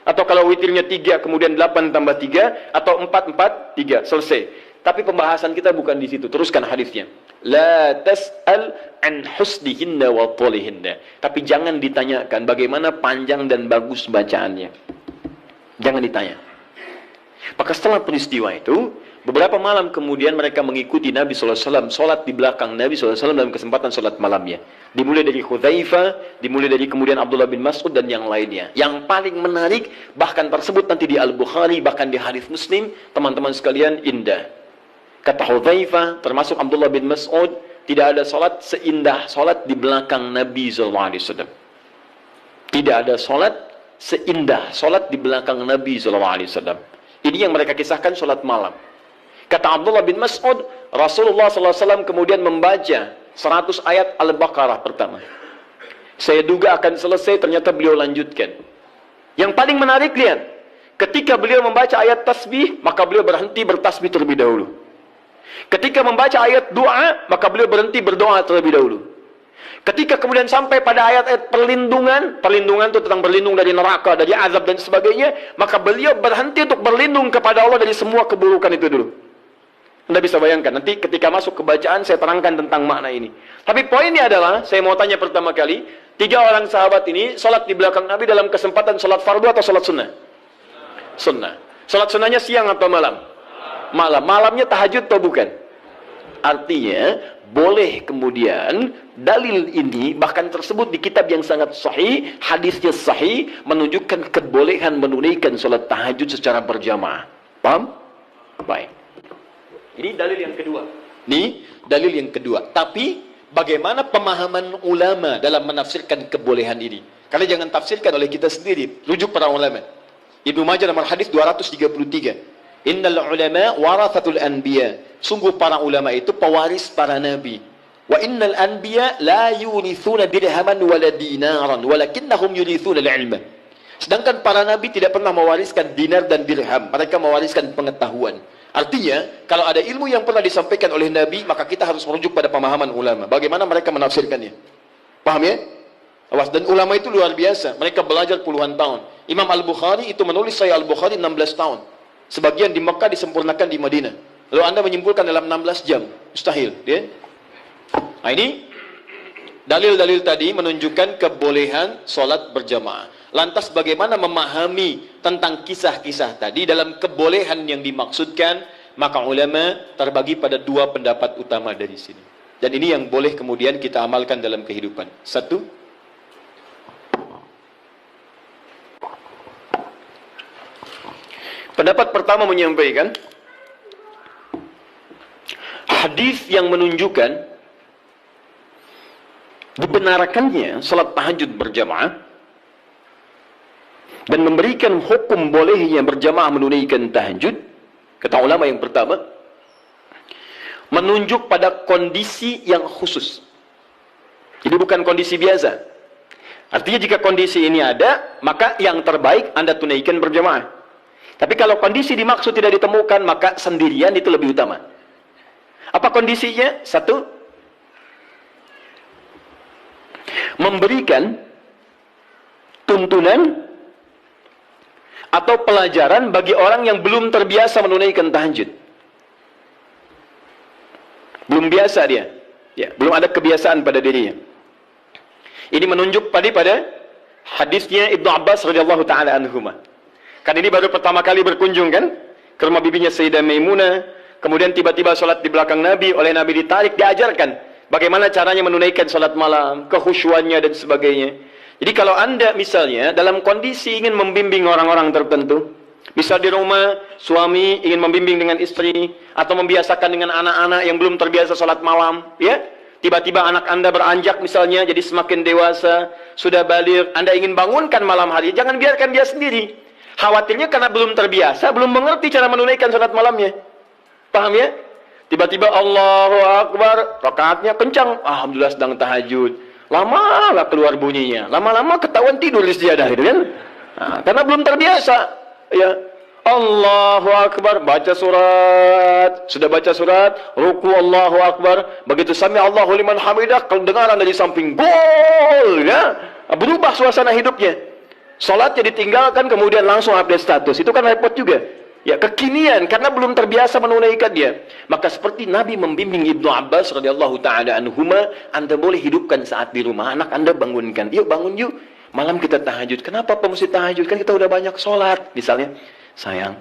Atau kalau witirnya 3, kemudian 8 tambah 3. Atau 4, 4, 3. Selesai. Tapi pembahasan kita bukan di situ. Teruskan hadisnya. La tas'al an husnihinna wa tolihinna. Tapi jangan ditanyakan bagaimana panjang dan bagus bacaannya. Jangan ditanya. Maka setelah peristiwa itu, beberapa malam kemudian mereka mengikuti Nabi SAW, sholat di belakang Nabi SAW dalam kesempatan sholat malamnya. Dimulai dari Hudzaifah, dimulai dari kemudian Abdullah bin Mas'ud dan yang lainnya. Yang paling menarik, bahkan tersebut nanti di Al-Bukhari, bahkan di hadis Muslim, teman-teman sekalian, indah. Kata Hudzaifah, termasuk Abdullah bin Mas'ud, tidak ada sholat seindah sholat di belakang Nabi SAW. Tidak ada sholat seindah sholat di belakang Nabi SAW. Ini yang mereka kisahkan sholat malam. Kata Abdullah bin Mas'ud, Rasulullah SAW kemudian membaca 100 ayat Al-Baqarah pertama. Saya duga akan selesai, ternyata beliau lanjutkan. Yang paling menarik, lihat. Ketika beliau membaca ayat tasbih, maka beliau berhenti bertasbih terlebih dahulu. Ketika membaca ayat doa, maka beliau berhenti berdoa terlebih dahulu. Ketika kemudian sampai pada ayat-ayat perlindungan, perlindungan itu tentang berlindung dari neraka, dari azab dan sebagainya, maka beliau berhenti untuk berlindung kepada Allah dari semua keburukan itu dulu. Anda bisa bayangkan, nanti ketika masuk ke bacaan saya terangkan tentang makna ini. Tapi poinnya adalah, saya mau tanya pertama kali, 3 orang sahabat ini sholat di belakang Nabi dalam kesempatan sholat fardu atau sholat sunnah? Sunnah. Sholat sunnahnya siang atau malam? Malam. Malamnya tahajud atau bukan? Artinya, boleh kemudian dalil ini bahkan tersebut di kitab yang sangat sahih, hadisnya sahih, menunjukkan kebolehan menunaikan sholat tahajud secara berjamaah. Paham? Baik. Ini dalil yang kedua. Ini dalil yang kedua. Tapi bagaimana pemahaman ulama dalam menafsirkan kebolehan ini? Karena jangan tafsirkan oleh kita sendiri. Rujuk para ulama. Ibnu Majah nomor hadis 233. Innal ulama warathatul anbiya. Sungguh para ulama itu pewaris para nabi. Wa innal anbiya la yurithuna dirhaman wala dinaran, walakinnahum yurithuna al-ilma. Sedangkan para nabi tidak pernah mewariskan dinar dan dirham, mereka mewariskan pengetahuan. Artinya, kalau ada ilmu yang pernah disampaikan oleh nabi, maka kita harus merujuk pada pemahaman ulama. Bagaimana mereka menafsirkannya? Paham ya? Awas, dan ulama itu luar biasa. Mereka belajar puluhan tahun. Imam Al-Bukhari itu menulis Sahih Al-Bukhari 16 tahun. Sebagian di Mekah disempurnakan di Madinah. Lalu Anda menyimpulkan dalam 16 jam. Mustahil. Ya? Nah ini, dalil-dalil tadi menunjukkan kebolehan solat berjamaah. Lantas bagaimana memahami tentang kisah-kisah tadi dalam kebolehan yang dimaksudkan? Maka ulama terbagi pada dua pendapat utama dari sini. Dan ini yang boleh kemudian kita amalkan dalam kehidupan. Satu, pendapat pertama menyampaikan hadis yang menunjukkan dibenarkannya salat tahajud berjamaah dan memberikan hukum bolehnya berjamaah menunaikan tahajud. Kata ulama yang pertama, menunjuk pada kondisi yang khusus. Jadi bukan kondisi biasa. Artinya jika kondisi ini ada, maka yang terbaik Anda tunaikan berjamaah. Tapi kalau kondisi dimaksud tidak ditemukan, maka sendirian itu lebih utama. Apa kondisinya? Satu, memberikan tuntunan atau pelajaran bagi orang yang belum terbiasa menunaikan tahajud. Belum biasa dia. Ya, belum ada kebiasaan pada dirinya. Ini menunjuk pada hadisnya Ibnu Abbas radhiyallahu taala anhuma. Kan ini baru pertama kali berkunjung kan ke rumah bibinya Sayyidah Maimunah, kemudian tiba-tiba sholat di belakang Nabi, oleh Nabi ditarik, diajarkan bagaimana caranya menunaikan sholat malam, kekhusyuannya dan sebagainya. Jadi kalau Anda misalnya dalam kondisi ingin membimbing orang-orang tertentu, misal di rumah suami ingin membimbing dengan istri atau membiasakan dengan anak-anak yang belum terbiasa sholat malam, ya, tiba-tiba anak Anda beranjak misalnya jadi semakin dewasa, sudah baligh, Anda ingin bangunkan malam hari, jangan biarkan dia sendiri. Khawatirnya karena belum terbiasa, belum mengerti cara menunaikan sholat malamnya. Paham ya? Tiba-tiba Allahu Akbar, rakaatnya kencang, alhamdulillah sedang tahajud. Lama nggak keluar bunyinya, lama-lama ketahuan tidur di sejadah, gitu kan? Nah, karena belum terbiasa. Ya, Allahu Akbar, baca surat, sudah baca surat, ruku Allahu Akbar, begitu sami Allahu liman hamidah, kedengaran dari samping, gol, ya, berubah suasana hidupnya. Salatnya ditinggalkan, kemudian langsung update status, itu kan repot juga. Ya, kekinian karena belum terbiasa menunaikan dia. Maka seperti Nabi membimbing Ibnu Abbas radhiyallahu taala anhuma, Anda boleh hidupkan saat di rumah, anak Anda bangunkan. Yuk bangun yuk. Malam kita tahajud. Kenapa Pak mesti tahajud? Kan kita udah banyak sholat. Misalnya, sayang,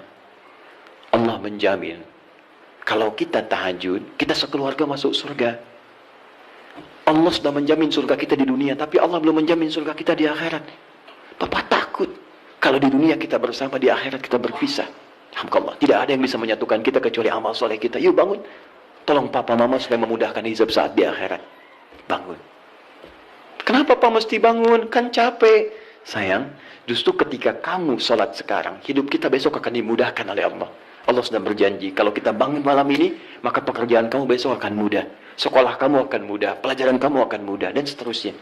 Allah menjamin kalau kita tahajud, kita sekeluarga masuk surga. Allah sudah menjamin surga kita di dunia, tapi Allah belum menjamin surga kita di akhirat. Papa takut kalau di dunia kita bersama, di akhirat kita berpisah. Alhamdulillah, tidak ada yang bisa menyatukan kita kecuali amal soleh kita. Yuk bangun. Tolong papa mama supaya memudahkan hizab saat di akhirat. Bangun. Kenapa Pak mesti bangun? Kan capek. Sayang, justru ketika kamu sholat sekarang, hidup kita besok akan dimudahkan oleh Allah. Allah sudah berjanji, kalau kita bangun malam ini, maka pekerjaan kamu besok akan mudah. Sekolah kamu akan mudah, pelajaran kamu akan mudah, dan seterusnya.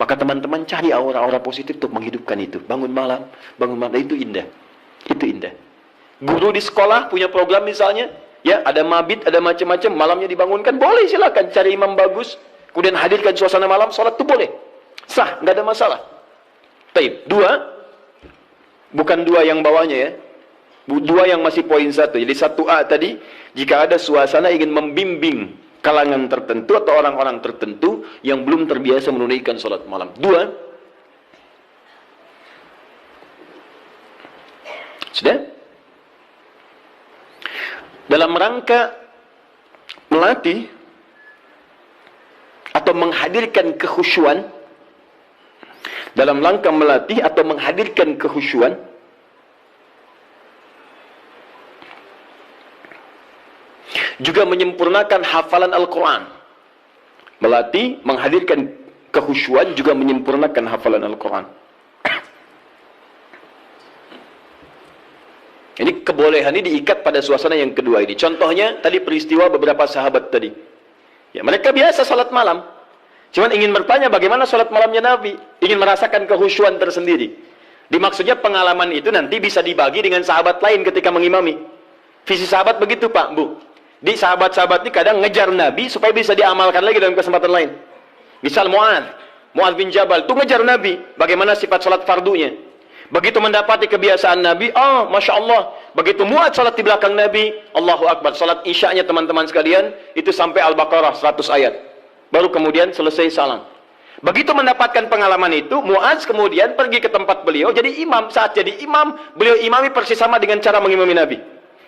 Maka teman-teman cari aura-aura positif untuk menghidupkan itu. Bangun malam, itu indah. Itu indah. Guru di sekolah punya program misalnya, ya ada mabit, ada macam-macam, malamnya dibangunkan, boleh silakan cari imam bagus, kemudian hadirkan suasana malam, sholat itu boleh, sah, nggak ada masalah. Baik, dua, bukan dua yang bawahnya ya, dua yang masih poin satu. Jadi 1A tadi, jika ada suasana ingin membimbing kalangan tertentu atau orang-orang tertentu yang belum terbiasa menunaikan sholat malam. Dua, sudah? Dalam rangka melatih atau menghadirkan kekhusyuan, dalam rangka melatih atau menghadirkan kekhusyuan, juga menyempurnakan hafalan Al-Quran. Melatih, menghadirkan kekhusyuan, juga menyempurnakan hafalan Al-Quran. Ini kebolehan ini diikat pada suasana yang kedua ini. Contohnya tadi peristiwa beberapa sahabat tadi. Ya, mereka biasa salat malam. Cuman ingin bertanya bagaimana salat malamnya Nabi. Ingin merasakan kehusyuan tersendiri. Dimaksudnya pengalaman itu nanti bisa dibagi dengan sahabat lain ketika mengimami. Visi sahabat begitu Pak, Bu. Di sahabat-sahabat ini kadang ngejar Nabi supaya bisa diamalkan lagi dalam kesempatan lain. Misal Mu'adz bin Jabal itu ngejar Nabi. Bagaimana sifat salat fardunya. Begitu mendapati kebiasaan Nabi, oh Masya Allah. Begitu Mu'adz salat di belakang Nabi, Allahu Akbar. Salat isya'nya teman-teman sekalian, itu sampai Al-Baqarah 100 ayat. Baru kemudian selesai salam. Begitu mendapatkan pengalaman itu, Mu'adz kemudian pergi ke tempat beliau, jadi imam. Saat jadi imam, beliau imami persis sama dengan cara mengimami Nabi.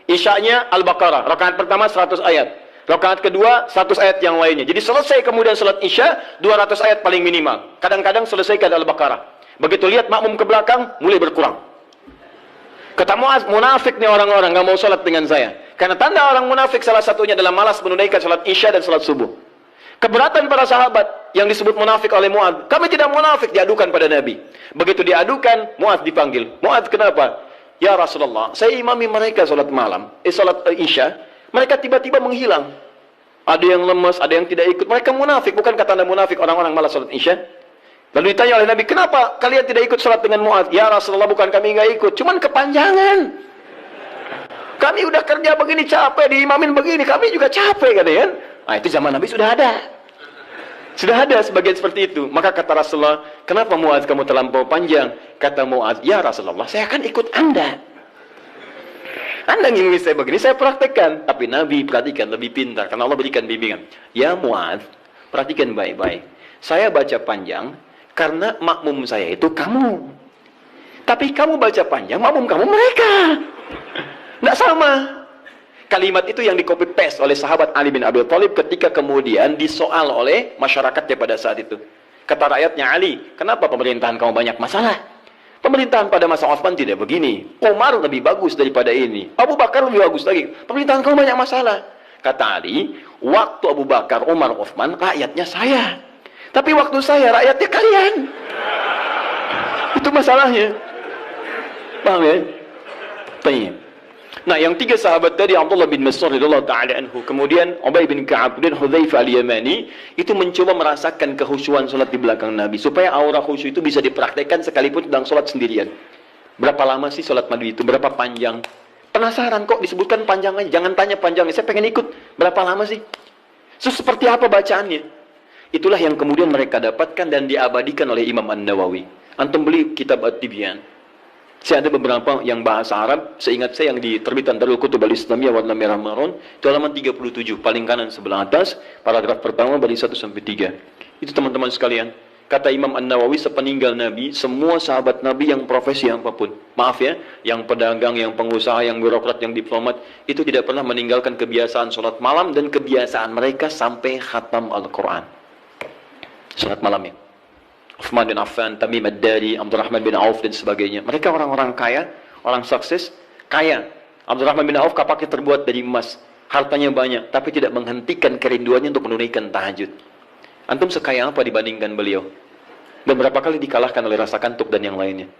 Isya'nya Al-Baqarah, rakaat pertama 100 ayat. Rakaat kedua 100 ayat yang lainnya. Jadi selesai kemudian salat isya 200 ayat paling minimal. Kadang-kadang selesaikan Al-Baqarah. Begitu lihat makmum ke belakang, mulai berkurang. Kata Mu'adz, munafik nih orang-orang, nggak mau salat dengan saya. Karena tanda orang munafik salah satunya adalah malas menunaikan salat isya dan salat subuh. Keberatan para sahabat yang disebut munafik oleh Mu'adz. Kami tidak munafik, diadukan pada Nabi. Begitu diadukan, Mu'adz dipanggil. Mu'adz, kenapa? Ya Rasulullah, saya imami mereka salat malam, salat isya. Mereka tiba-tiba menghilang. Ada yang lemas, ada yang tidak ikut. Mereka munafik, bukan kata Anda munafik orang-orang malas salat isya? Lalu ditanya oleh Nabi, kenapa kalian tidak ikut salat dengan Mu'adz? Ya Rasulullah, bukan kami nggak ikut, cuman kepanjangan. Kami udah kerja begini capek, diimamin begini, kami juga capek katanya. Nah, itu zaman Nabi sudah ada. Sudah ada sebagian seperti itu. Maka kata Rasulullah, kenapa Mu'adz kamu terlampau panjang? Kata Mu'adz, ya Rasulullah, saya akan ikut Anda. Anda ingin saya begini, saya praktekkan. Tapi Nabi perhatikan, lebih pintar, karena Allah berikan bimbingan. Ya Mu'adz, perhatikan baik-baik. Saya baca panjang, karena makmum saya itu kamu. Tapi kamu baca panjang, makmum kamu mereka. Tidak sama. Kalimat itu yang di-copy paste oleh sahabat Ali bin Abi Thalib ketika kemudian disoal oleh masyarakatnya pada saat itu. Kata rakyatnya, Ali, kenapa pemerintahan kamu banyak masalah? Pemerintahan pada masa Utsman tidak begini. Umar lebih bagus daripada ini. Abu Bakar lebih bagus lagi. Pemerintahan kamu banyak masalah. Kata Ali, waktu Abu Bakar, Umar, Utsman, rakyatnya saya. Tapi waktu saya, rakyatnya kalian. Itu masalahnya. Paham ya? Baik. Nah, yang tiga sahabat tadi, Abdullah bin Mas'ud radhiyallahu ta'ala anhu, kemudian Ubay bin Ka'ab dan Hudzaifah al-Yamani, itu mencoba merasakan kehusyuan salat di belakang Nabi, supaya aura khusyuk itu bisa dipraktekkan sekalipun sedang salat sendirian. Berapa lama sih salat Nabi itu? Berapa panjang? Penasaran kok disebutkan panjang aja, jangan tanya panjangnya, saya pengen ikut. Berapa lama sih? So, seperti apa bacaannya? Itulah yang kemudian mereka dapatkan dan diabadikan oleh Imam An-Nawawi. Antum beli kitab At-Tibyan. Saya ada beberapa yang bahasa Arab, seingat saya yang di terbitan Darul Kutub Al-Islamiyah warna merah marun, itu halaman 37, paling kanan sebelah atas, paragraf pertama dari 1 sampai 3. Itu teman-teman sekalian. Kata Imam An-Nawawi, sepeninggal Nabi, semua sahabat Nabi yang profesi apapun, maaf ya, yang pedagang, yang pengusaha, yang birokrat, yang diplomat, itu tidak pernah meninggalkan kebiasaan sholat malam dan kebiasaan mereka sampai khatam Al-Quran. Salat malamnya. Uthman bin Affan, Tamim ad-Dari, Abdurrahman bin Auf dan sebagainya. Mereka orang-orang kaya, orang sukses, kaya. Abdurrahman bin Auf kapaknya terbuat dari emas, hartanya banyak, tapi tidak menghentikan kerinduannya untuk menunaikan tahajud. Antum sekaya apa dibandingkan beliau? Dan berapa kali dikalahkan oleh rasa kantuk dan yang lainnya.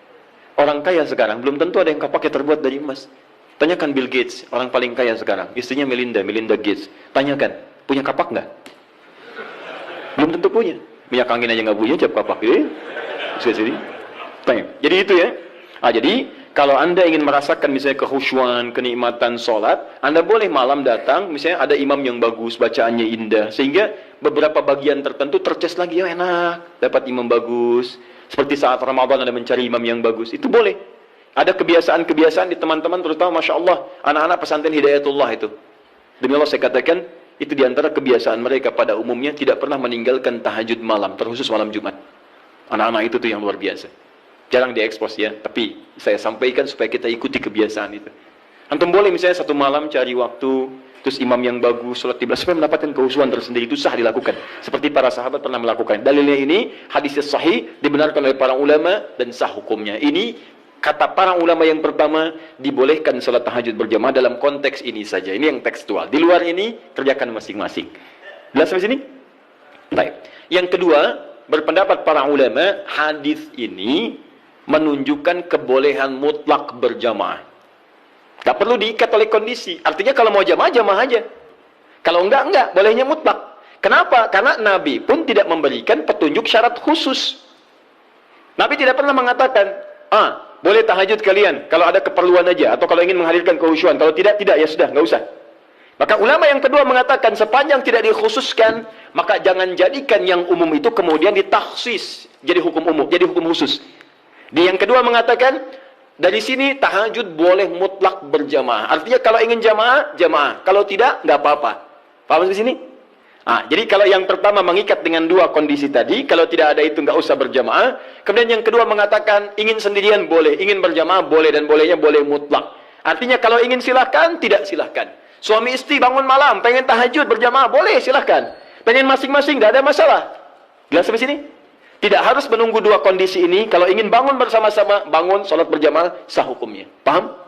Orang kaya sekarang belum tentu ada yang kapaknya terbuat dari emas. Tanyakan Bill Gates, orang paling kaya sekarang. Istrinya Melinda Gates. Tanyakan, punya kapak nggak? Belum tentu punya. Minyak angin aja nggak punya, cap kapak ya. Jadi itu ya. Jadi kalau Anda ingin merasakan misalnya kehusyuan, kenikmatan sholat, Anda boleh malam datang, misalnya ada imam yang bagus, bacaannya indah, sehingga beberapa bagian tertentu tercas lagi, ya enak, dapat imam bagus. Seperti saat Ramadan Anda mencari imam yang bagus, itu boleh. Ada kebiasaan-kebiasaan di teman-teman, terutama Masya Allah, anak-anak pesantren Hidayatullah itu. Demi Allah saya katakan, itu diantara kebiasaan mereka pada umumnya tidak pernah meninggalkan tahajud malam, terkhusus malam Jumat. Anak-anak itu tuh yang luar biasa. Jarang diekspos ya, tapi saya sampaikan supaya kita ikuti kebiasaan itu. Antum boleh misalnya satu malam cari waktu, terus imam yang bagus, sholat tiba, supaya mendapatkan kehusuan tersendiri, itu sah dilakukan. Seperti para sahabat pernah melakukan. Dalilnya ini, hadisnya sahih, dibenarkan oleh para ulama, dan sah hukumnya. Ini kata para ulama yang pertama, dibolehkan salat tahajud berjamaah dalam konteks ini saja. Ini yang tekstual. Di luar ini, kerjakan masing-masing. Jelas sampai sini? Baik. Yang kedua, berpendapat para ulama, hadis ini menunjukkan kebolehan mutlak berjamaah. Tak perlu diikat oleh kondisi. Artinya kalau mau jamaah, jamaah aja. Kalau enggak, bolehnya mutlak. Kenapa? Karena Nabi pun tidak memberikan petunjuk syarat khusus. Nabi tidak pernah mengatakan, boleh tahajud kalian kalau ada keperluan aja, atau kalau ingin menghadirkan kehusyuan. Kalau tidak, ya sudah, nggak usah. Maka ulama yang kedua mengatakan, sepanjang tidak dikhususkan, maka jangan jadikan yang umum itu kemudian ditaksis jadi hukum umum, jadi hukum khusus. Yang kedua mengatakan, dari sini tahajud boleh mutlak berjamaah. Artinya kalau ingin jamaah, jamaah. Kalau tidak, nggak apa-apa. Paham di sini? Jadi kalau yang pertama mengikat dengan dua kondisi tadi, kalau tidak ada itu nggak usah berjamaah. Kemudian yang kedua mengatakan ingin sendirian boleh, ingin berjamaah boleh, dan bolehnya boleh mutlak. Artinya kalau ingin silahkan, tidak silahkan. Suami istri bangun malam, pengen tahajud berjamaah boleh, silahkan. Pengen masing-masing, nggak ada masalah. Jelas sampai sini? Tidak harus menunggu dua kondisi ini. Kalau ingin bangun bersama-sama, bangun, sholat berjamaah, sah hukumnya. Paham?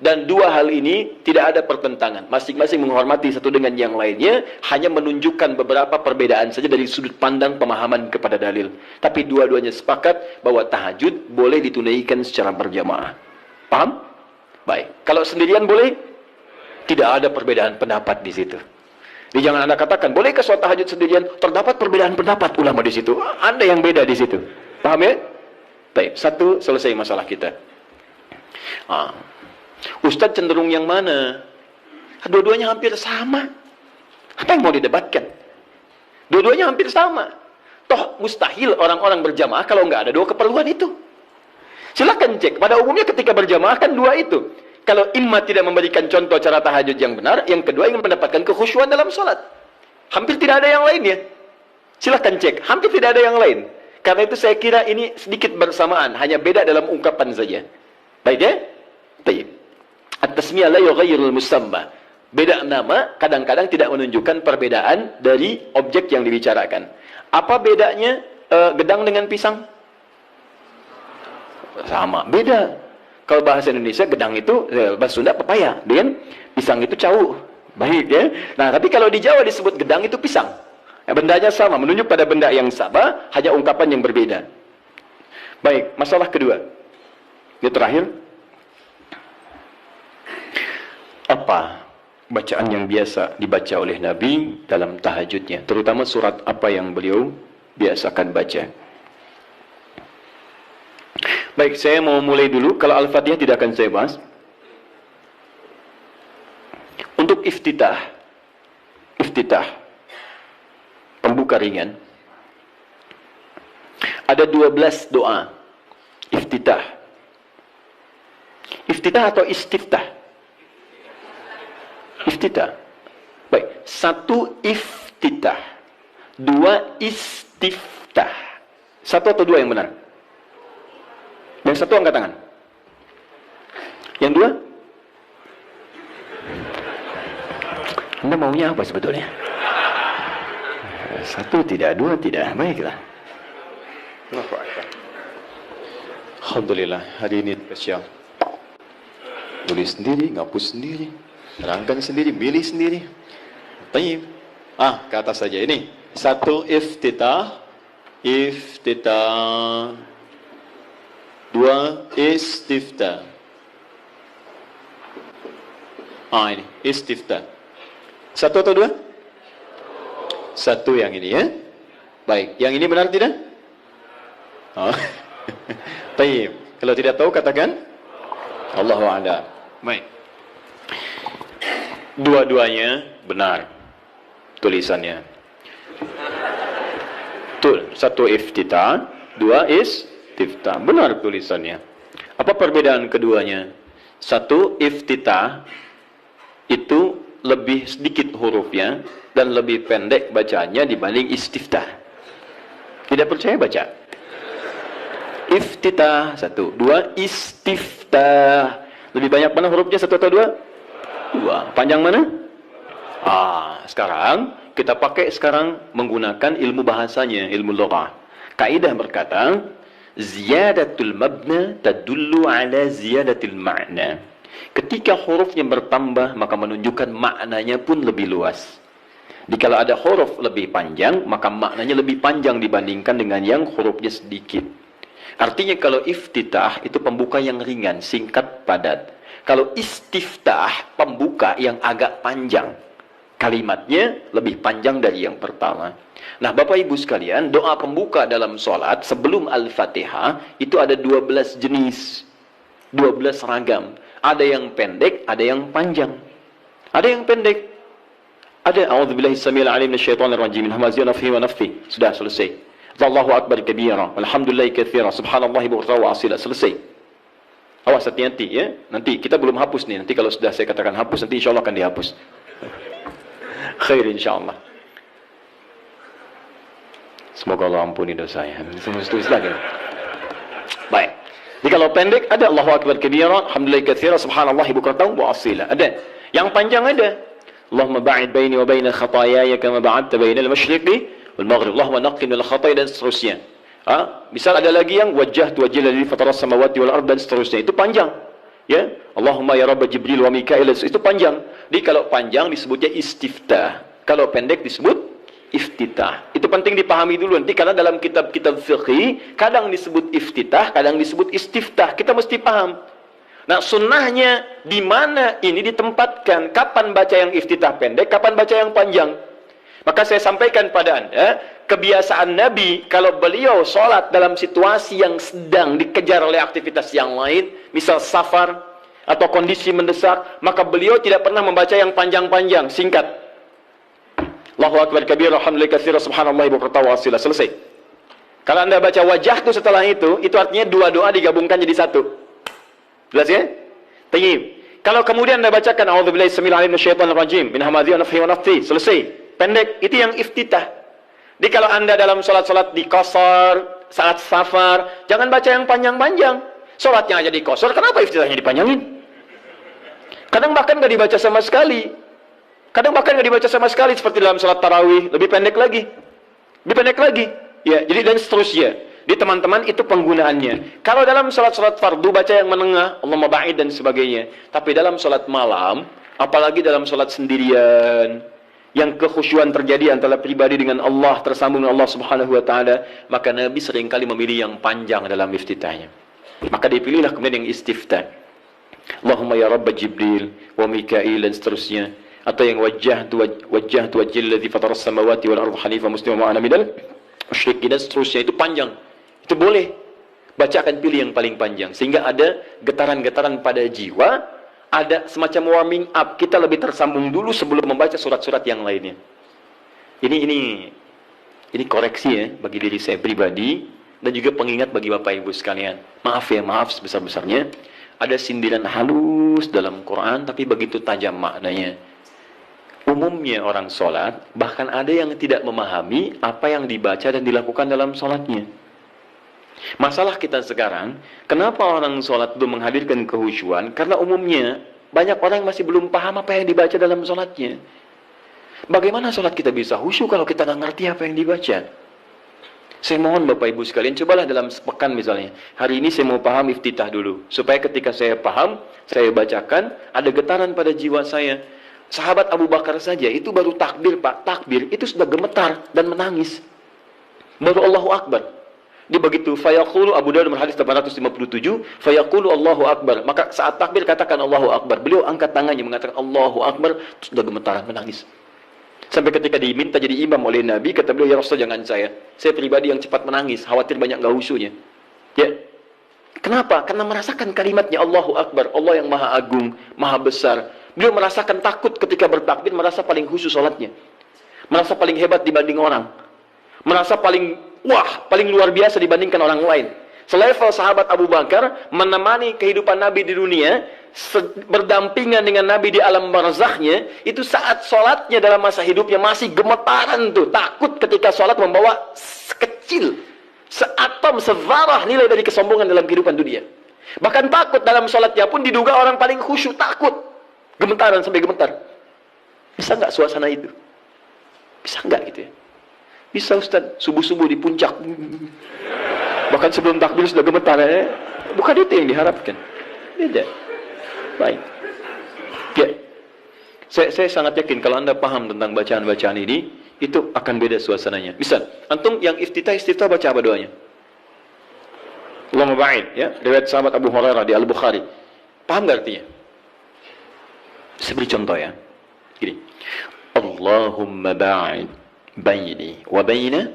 Dan dua hal ini tidak ada pertentangan. Masing-masing menghormati satu dengan yang lainnya. Hanya menunjukkan beberapa perbedaan saja dari sudut pandang pemahaman kepada dalil. Tapi dua-duanya sepakat bahwa tahajud boleh ditunaikan secara berjamaah. Paham? Baik. Kalau sendirian boleh? Tidak ada perbedaan pendapat di situ. Jadi jangan Anda katakan, bolehkah sholat tahajud sendirian? Terdapat perbedaan pendapat ulama di situ. Anda yang beda di situ. Paham ya? Baik, satu, selesai masalah kita. Ustadz cenderung yang mana? Dua-duanya hampir sama. Apa yang mau didebatkan? Dua-duanya hampir sama. Toh mustahil orang-orang berjamaah kalau nggak ada dua keperluan itu. Silakan cek. Pada umumnya ketika berjamaah kan dua itu. Kalau imam tidak memberikan contoh cara tahajud yang benar, yang kedua ingin mendapatkan kekhusyuan dalam sholat. Hampir tidak ada yang lainnya. Silahkan cek, hampir tidak ada yang lain. Karena itu saya kira ini sedikit bersamaan, hanya beda dalam ungkapan saja. Baik ya? Baik. At-tasmiyah la yughayyirul musamma. Beda nama kadang-kadang tidak menunjukkan perbedaan dari objek yang dibicarakan. Apa bedanya gedang dengan pisang? Sama, beda. Kalau bahasa Indonesia, gedang itu, bahasa Sunda pepaya, dan pisang itu cau. Baik ya. Nah, tapi kalau di Jawa disebut gedang itu pisang. Bendanya sama, menunjuk pada benda yang sama, hanya ungkapan yang berbeda. Baik, masalah kedua. Ini terakhir. Apa bacaan yang biasa dibaca oleh Nabi dalam tahajudnya? Terutama surat apa yang beliau biasakan baca? Baik, saya mau mulai dulu. Kalau Al-Fatihah tidak akan saya bahas. Untuk iftitah, pembuka ringan, ada 12 doa iftitah. Iftitah atau istiftah? Iftitah. Baik, satu iftitah, dua istiftah. Satu atau dua yang benar? Yang satu angkat tangan. Yang dua? Anda maunya apa sebetulnya? Satu tidak, dua tidak. Baiklah. Alhamdulillah, hari ini spesial. Tulis sendiri, ngapus sendiri, terangkan sendiri, pilih sendiri. Baik. Ke atas saja ini. Satu iftitah. Dua istiftah. Ini istiftah. Satu atau dua? Satu yang ini ya. Baik, yang ini benar tidak? Baik. Kalau tidak tahu katakan Allahu a'lam. Baik. Dua-duanya benar tulisannya. Satu iftitah, dua istiftah. Benar tulisannya. Apa perbedaan keduanya? Satu iftitah itu lebih sedikit hurufnya dan lebih pendek bacaannya dibanding istiftah. Tidak percaya baca. Iftitah satu, dua istiftah. Lebih banyak mana hurufnya, satu atau dua? Dua. Panjang mana? Sekarang kita pakai menggunakan ilmu bahasanya, ilmu lughah. Kaidah berkata, ziyadatul mabna tadullu ala ziyadatil ma'na. Ketika hurufnya bertambah, maka menunjukkan maknanya pun lebih luas. Jadi kalau ada huruf lebih panjang, maka maknanya lebih panjang dibandingkan dengan yang hurufnya sedikit. Artinya kalau iftitah itu pembuka yang ringan, singkat, padat. Kalau istiftah, pembuka yang agak panjang. Kalimatnya lebih panjang dari yang pertama. Nah, Bapak Ibu sekalian, doa pembuka dalam sholat sebelum Al-Fatihah itu ada 12 jenis. 12 ragam. Ada yang pendek, ada yang panjang. Ada yang pendek. Ada a'udzubillahi samil alim minasyaitonir rajim min hamazihi wa nafthihi wa nafthihi. Sudah selesai. Allahu akbar kabira, alhamdulillah katsira, subhanallahi bukratan wa asila. Selesai. Awas hati-hati ya. Nanti kita belum hapus nih. Nanti kalau sudah saya katakan hapus, nanti insyaallah akan dihapus. Khair insyaallah. Semoga Allah ampuni dosa saya. Tulis lagi. Baik. Jadi kalau pendek ada Allahu akbar kabira, alhamdulillah katsira, subhanallahi bukratan wa asila. Ada. Yang panjang ada. Allahumma ba'id baini wa baina khataayaya kama ba'adta bainal masyriqi wal maghrib. Allahumma naqqi minal khataaya dan seterusnya. Misal ada lagi yang wajjahtu wajhiya lillazi fataras samawati wal ard dan seterusnya. Itu panjang. Ya. Allahumma ya rabb Jibril wa Mikail, itu panjang. Jadi kalau panjang disebutnya istiftah. Kalau pendek disebut iftitah. Itu penting dipahami dulu nanti, karena dalam kitab-kitab fiqih kadang disebut iftitah, kadang disebut istiftah. Kita mesti paham. Nah, sunnahnya di mana ini ditempatkan? Kapan baca yang iftitah pendek, kapan baca yang panjang? Maka saya sampaikan pada Anda, kebiasaan Nabi kalau beliau sholat dalam situasi yang sedang dikejar oleh aktivitas yang lain, misal safar atau kondisi mendesak, maka beliau tidak pernah membaca yang panjang-panjang, singkat. Allahu akbar kabira, alhamdulillah katsira, subhanallahi bukratan wa asila. Selesai. Kalau Anda baca wajah itu setelah itu artinya dua doa digabungkan jadi satu. Jelas ya? Tayyib. Kalau kemudian Anda bacakan a'udzubillahi samil alim minasyaitonir rajim min hamazati wa nafthihi wa nafthihi, selesai. Pendek, itu yang iftitah. Jadi kalau Anda dalam salat-salat di qasar, saat safar, jangan baca yang panjang-panjang. Salatnya aja di qasar, kenapa iftitahnya dipanjangin? Kadang bahkan enggak dibaca sama sekali. Kadang bahkan nggak dibaca sama sekali, seperti dalam salat tarawih, lebih pendek lagi. Lebih pendek lagi. Ya, jadi dan seterusnya. Di teman-teman itu penggunaannya. Kalau dalam salat-salat fardu baca yang menengah, Allahumma ba'id dan sebagainya. Tapi dalam salat malam, apalagi dalam salat sendirian, yang kekhusyuan terjadi antara pribadi dengan Allah, tersambung dengan Allah Subhanahu wa taala, maka Nabi seringkali memilih yang panjang dalam iftitahnya. Maka dipilihlah kemudian yang istiftah. Allahumma ya rabb Jibril wa Mikail dan seterusnya. Atau yang wajjahtu wajhil ladzi fataras samawati wal ardh hanifan musliman wa ana minal musyrikin dan seterusnya. Itu panjang. Itu boleh. Bacakan, pilih yang paling panjang sehingga ada getaran-getaran pada jiwa, ada semacam warming up. Kita lebih tersambung dulu sebelum membaca surat-surat yang lainnya. Ini koreksi ya bagi diri saya pribadi dan juga pengingat bagi Bapak Ibu sekalian. Maaf sebesar-besarnya. Ada sindiran halus dalam Quran tapi begitu tajam maknanya. Umumnya orang sholat, bahkan ada yang tidak memahami apa yang dibaca dan dilakukan dalam sholatnya. Masalah kita sekarang, kenapa orang sholat itu menghadirkan kehusyuan? Karena umumnya, banyak orang yang masih belum paham apa yang dibaca dalam sholatnya. Bagaimana sholat kita bisa khusyuk kalau kita nggak ngerti apa yang dibaca? Saya mohon Bapak Ibu sekalian, cobalah dalam sepekan misalnya. Hari ini saya mau paham iftitah dulu. Supaya ketika saya paham, saya bacakan, ada getaran pada jiwa saya. Sahabat Abu Bakar saja, itu baru takbir Pak, takbir, itu sudah gemetar dan menangis. Baru Allahu Akbar. Dia begitu, fayaqulu, Abu Dawud hadis 857, fayaqulu Allahu Akbar. Maka saat takbir katakan Allahu Akbar. Beliau angkat tangannya mengatakan Allahu Akbar, sudah gemetaran menangis. Sampai ketika diminta jadi imam oleh Nabi, kata beliau, ya Rasul jangan saya pribadi yang cepat menangis, khawatir banyak nggak khusyuknya. Ya. Kenapa? Karena merasakan kalimatnya Allahu Akbar, Allah yang maha agung, maha besar. Beliau merasakan takut ketika bertakbir, merasa paling khusyuk sholatnya. Merasa paling hebat dibanding orang. Merasa paling luar biasa dibandingkan orang lain. Selevel sahabat Abu Bakar menemani kehidupan Nabi di dunia, berdampingan dengan Nabi di alam barzakhnya, itu saat sholatnya dalam masa hidupnya masih gemetaran tuh. Takut ketika sholat membawa sekecil, seatom, sevarah nilai dari kesombongan dalam kehidupan dunia. Bahkan takut dalam sholatnya pun diduga orang paling khusyuk, takut. Gemetaran sampai gemetar. Bisa nggak suasana itu? Bisa nggak gitu ya? Bisa Ustaz, subuh-subuh di puncak. Bahkan sebelum takbir sudah gemetar ya. Bukan itu yang diharapkan. Beda. Baik. Ya. Saya sangat yakin kalau Anda paham tentang bacaan-bacaan ini, itu akan beda suasananya. Misal, antum yang iftitah baca apa doanya? Allahumma ba'id, ya. Riwayat sahabat Abu Hurairah di Al-Bukhari. Paham nggak artinya? Saya beri contoh ya. Gini. Allahumma ba'id baini wa baina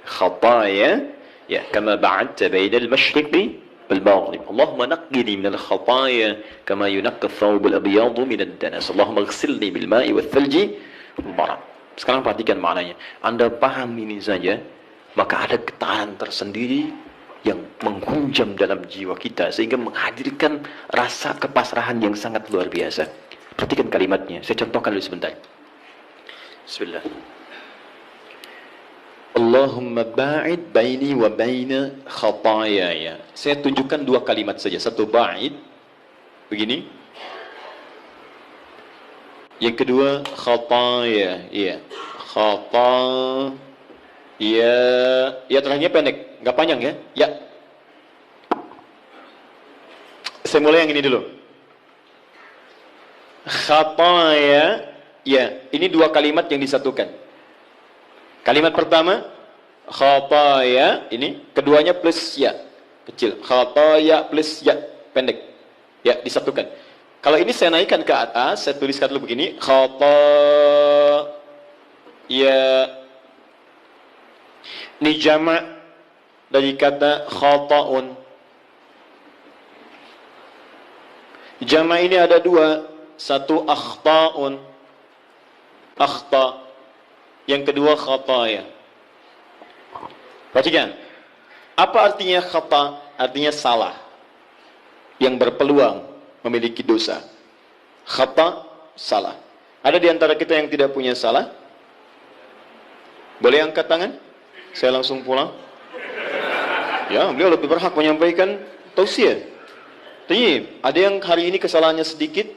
khataaya ya kama ba'adta baina al-masyriqi wal maghrib. Allahumma naqqini min al-khataaya kama yunqqa ath-thawb al-abyad min ad-danas. Allahumma ighsilni bil ma'i wath-thalji wal barad. Sekarang perhatikan maknanya. Anda paham ini saja, maka ada getaran tersendiri yang menghunjam dalam jiwa kita sehingga menghadirkan rasa kepasrahan yang sangat luar biasa. Perhatikan kalimatnya, saya contohkan dulu sebentar. Bismillah. Allahumma ba'id baini wa baina khatayaya. Saya tunjukkan dua kalimat saja. Satu ba'id, begini. Yang kedua khataya, ya. Khataya. Ya terakhirnya pendek, nggak panjang ya. Ya. Saya mulai yang ini dulu. Khataya, ya. Ini dua kalimat yang disatukan. Kalimat pertama, khataya, ini, keduanya plus ya, kecil. Khataya plus ya, pendek. Ya, disatukan. Kalau ini saya naikkan ke atas, saya tuliskan dulu begini, khataya. Ini jama' dari kata khata'un. Jama' ini ada dua. Satu akhta'un. Akhta'. Yang kedua khataya. Perhatikan. Apa artinya khata? Artinya salah. Yang berpeluang memiliki dosa. Khata, salah. Ada di antara kita yang tidak punya salah? Boleh angkat tangan? Saya langsung pulang. Ya, beliau lebih berhak menyampaikan tausiah. Tapi ada yang hari ini kesalahannya sedikit,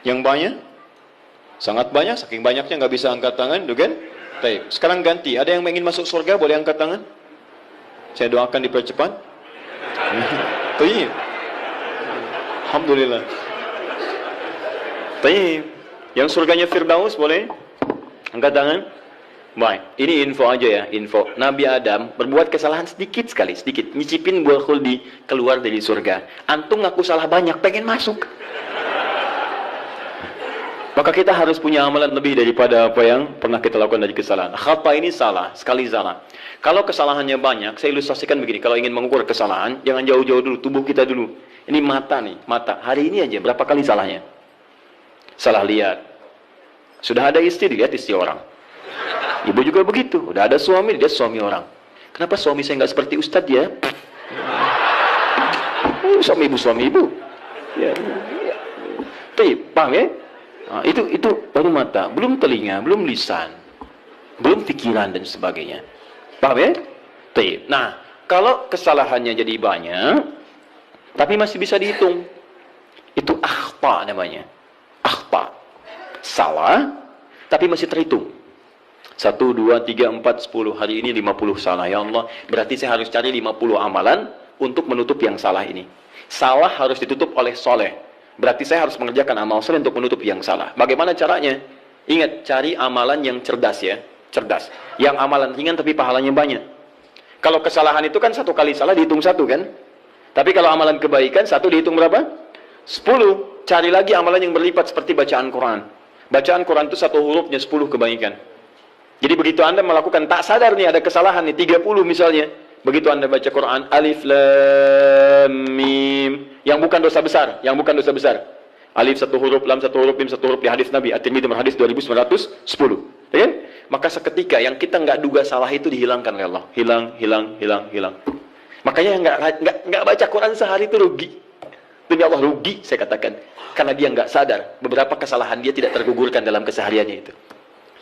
yang banyak, sangat banyak, saking banyaknya nggak bisa angkat tangan, kan? Baik, sekarang ganti. Ada yang ingin masuk surga, boleh angkat tangan? Saya doakan dipercepat. Baik. Alhamdulillah. Baik. Yang surganya Firdaus boleh? Angkat tangan. Baik, ini info aja ya, info. Nabi Adam berbuat kesalahan sedikit sekali, sedikit. Nyicipin buah khuldi, keluar dari surga. Antum ngaku salah banyak, pengen masuk. Maka kita harus punya amalan lebih daripada apa yang pernah kita lakukan dari kesalahan. Khata ini salah, sekali salah. Kalau kesalahannya banyak, saya ilustrasikan begini. Kalau ingin mengukur kesalahan, jangan jauh-jauh dulu, tubuh kita dulu. Ini mata nih, mata. Hari ini aja, berapa kali salahnya? Salah lihat. Sudah ada istri, dilihat istri orang. Ibu juga begitu. Udah ada suami, dilihat suami orang. Kenapa suami saya nggak seperti Ustadz ya? Suami ibu. Ya. Paham ya? Nah, itu baru mata, belum telinga, belum lisan, belum pikiran dan sebagainya. Paham ya? Nah, kalau kesalahannya jadi banyak, tapi masih bisa dihitung, itu akhta namanya. Akhta, salah, tapi masih terhitung. 1, 2, 3, 4, 10. Hari ini 50 salah. Ya Allah, berarti saya harus cari 50 amalan untuk menutup yang salah ini. Salah harus ditutup oleh soleh. Berarti saya harus mengerjakan amal soleh untuk menutup yang salah. Bagaimana caranya? Ingat, cari amalan yang cerdas ya. Cerdas. Yang amalan ringan tapi pahalanya banyak. Kalau kesalahan itu kan 1 kali salah dihitung 1 kan? Tapi kalau amalan kebaikan 1 dihitung berapa? 10. Cari lagi amalan yang berlipat seperti bacaan Quran. Bacaan Quran itu 1 hurufnya 10 kebaikan. Jadi begitu Anda melakukan tak sadar nih ada kesalahan nih 30 misalnya. Begitu Anda baca Quran, alif, lam, mim. Yang bukan dosa besar. Alif 1 huruf, lam 1 huruf, mim 1 huruf di hadis Nabi. At-Tirmidzi hadis 2910. Ya kan? Maka seketika yang kita nggak duga salah itu dihilangkan oleh Allah. Hilang. Makanya nggak baca Quran sehari itu rugi. Demi Allah rugi, saya katakan. Karena dia nggak sadar. Beberapa kesalahan dia tidak tergugurkan dalam kesehariannya itu.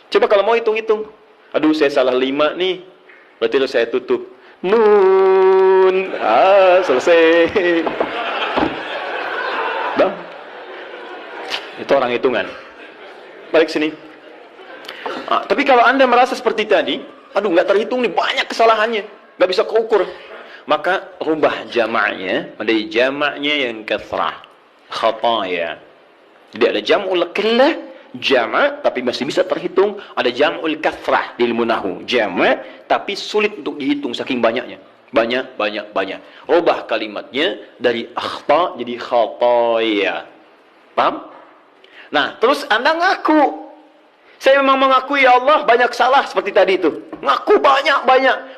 Coba kalau mau hitung-hitung. Aduh, saya salah 5 nih. Berarti harus saya tutup. Nun. Selesai. Bang. Itu orang hitungan. Balik sini. Tapi kalau Anda merasa seperti tadi, aduh nggak terhitung nih, banyak kesalahannya. Nggak bisa keukur. Maka rubah jamaknya menjadi jamaknya yang kathrah. Khataya. Jadi ada jam'ul qillah, jama' tapi masih bisa terhitung. Ada jam'ul kathrah di ilmu nahwu, jama' tapi sulit untuk dihitung saking banyaknya. Banyak. Rubah kalimatnya dari akhta jadi khataya. Paham? Nah, terus Anda ngaku, saya memang mengakui ya Allah banyak salah seperti tadi itu. Ngaku banyak.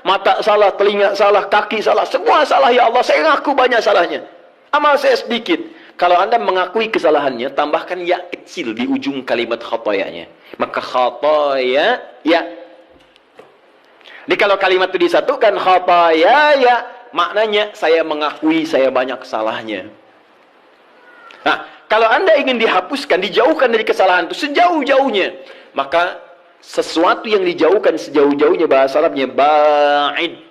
Mata salah, telinga salah, kaki salah, semua salah ya Allah. Saya ngaku banyak salahnya. Amal saya sedikit. Kalau Anda mengakui kesalahannya, tambahkan ya kecil di ujung kalimat khatayanya. Maka khataya, ya. Jadi kalau kalimat itu disatukan, khatayaya, maknanya saya mengakui saya banyak salahnya. Nah, kalau Anda ingin dihapuskan, dijauhkan dari kesalahan itu sejauh-jauhnya, maka sesuatu yang dijauhkan sejauh-jauhnya bahasa Arabnya ba'id.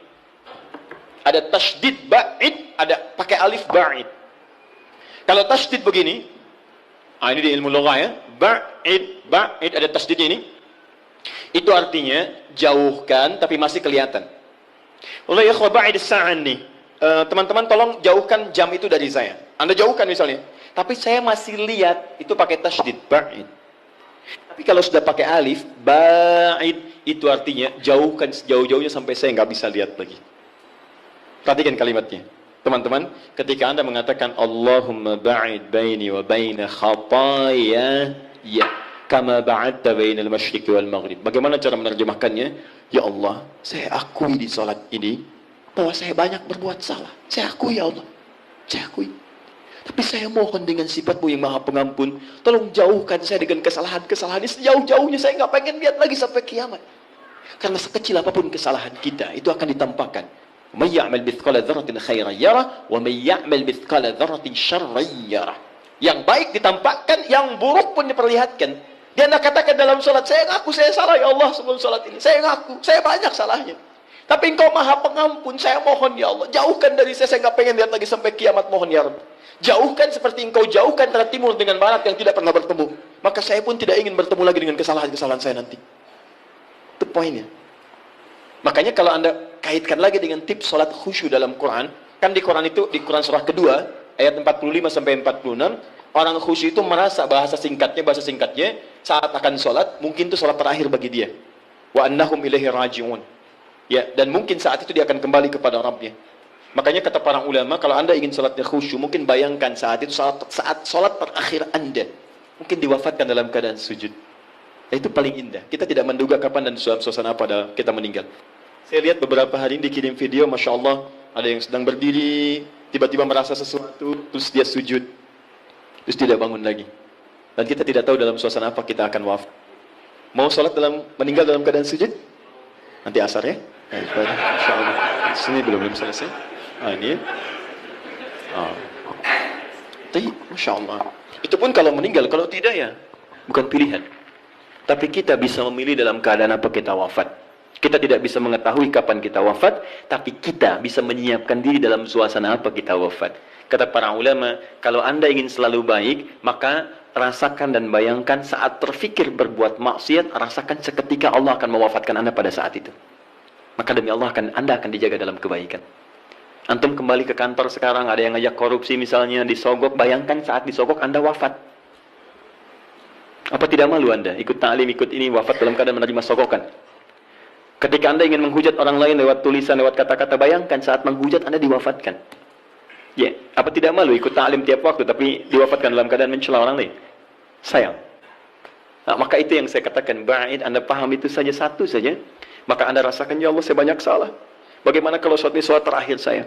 Ada tasydid ba'id, ada pakai alif ba'id. Kalau tasydid begini, ini di ilmu lugah ya, ba'id ada tasydidnya ini. Itu artinya jauhkan tapi masih kelihatan. Allah ya ba'id as-sa'an nih. Teman-teman tolong jauhkan jam itu dari saya. Anda jauhkan misalnya, tapi saya masih lihat, itu pakai tasydid ba'id. Tapi kalau sudah pakai alif ba'id, itu artinya jauhkan sejauh-jauhnya sampai saya nggak bisa lihat lagi. Perhatikan kalimatnya. Teman-teman, ketika Anda mengatakan Allahumma ba'id baini wa baina khataya ya kama ba'adta bainal masyriqi wal maghrib. Bagaimana cara menerjemahkannya? Ya Allah, saya akui di salat ini bahwa saya banyak berbuat salah. Saya akui ya Allah. Saya akui. Tapi saya mohon dengan sifat-Mu yang Maha Pengampun, tolong jauhkan saya dengan kesalahan-kesalahan ini sejauh-jauhnya. Saya nggak pengen lihat lagi sampai kiamat. Karena sekecil apapun kesalahan kita, itu akan ditampakkan. Man ya'mal mithqala dzarratin khairan yarah wa man ya'mal mithqala dzarratin syarran yarah. Yang baik ditampakkan, yang buruk pun diperlihatkan. Dia nak katakan dalam salat, saya ngaku saya salah ya Allah sebelum salat ini. Saya ngaku, saya banyak salahnya. Tapi Engkau Maha Pengampun, saya mohon ya Allah, jauhkan dari saya nggak pengen lihat lagi sampai kiamat, mohon ya Rabb. Jauhkan seperti Engkau jauhkan antara timur dengan barat yang tidak pernah bertemu. Maka saya pun tidak ingin bertemu lagi dengan kesalahan-kesalahan saya nanti. Itu poinnya. Makanya kalau Anda kaitkan lagi dengan tips salat khusyuk dalam Quran, kan di Quran itu, di Quran surah kedua, ayat 45 sampai 46, orang khusyuk itu merasa bahasa singkatnya, saat akan salat, mungkin itu salat terakhir bagi dia. Wa annahum ilaihi raji'un. Ya, dan mungkin saat itu dia akan kembali kepada Rabbnya. Makanya kata para ulama, kalau Anda ingin salatnya khusyuk, mungkin bayangkan saat itu, saat salat terakhir Anda, mungkin diwafatkan dalam keadaan sujud. Itu paling indah. Kita tidak menduga kapan dan suasana pada kita meninggal. Saya lihat beberapa hari ini dikirim video, Masya Allah, ada yang sedang berdiri, tiba-tiba merasa sesuatu, terus dia sujud, terus tidak bangun lagi. Dan kita tidak tahu dalam suasana apa kita akan wafat. Mau sholat meninggal dalam keadaan sujud? Nanti asar ya? Masya Allah. Sini belum selesai. Ini ya. Tapi, Masya Allah. Itu pun kalau meninggal, kalau tidak ya, bukan pilihan. Tapi kita bisa memilih dalam keadaan apa kita wafat. Kita tidak bisa mengetahui kapan kita wafat, tapi kita bisa menyiapkan diri dalam suasana apa kita wafat. Kata para ulama, kalau Anda ingin selalu baik, maka rasakan dan bayangkan saat terfikir berbuat maksiat, rasakan seketika Allah akan mewafatkan Anda pada saat itu. Maka demi Allah Anda akan dijaga dalam kebaikan. Antum kembali ke kantor sekarang, ada yang ngajak korupsi misalnya, disogok, bayangkan saat disogok Anda wafat. Apa tidak malu Anda ikut ta'lim, ikut ini, wafat dalam keadaan menerima sogokan? Ketika Anda ingin menghujat orang lain lewat tulisan, lewat kata-kata, bayangkan saat menghujat Anda diwafatkan. Ya, apa tidak malu ikut ta'lim tiap waktu tapi diwafatkan dalam keadaan mencela orang lain? Sayang. Nah, maka itu yang saya katakan, ba'id, Anda paham itu saja, satu saja, maka Anda rasakan, ya Allah saya banyak salah. Bagaimana kalau saat ini salat terakhir saya?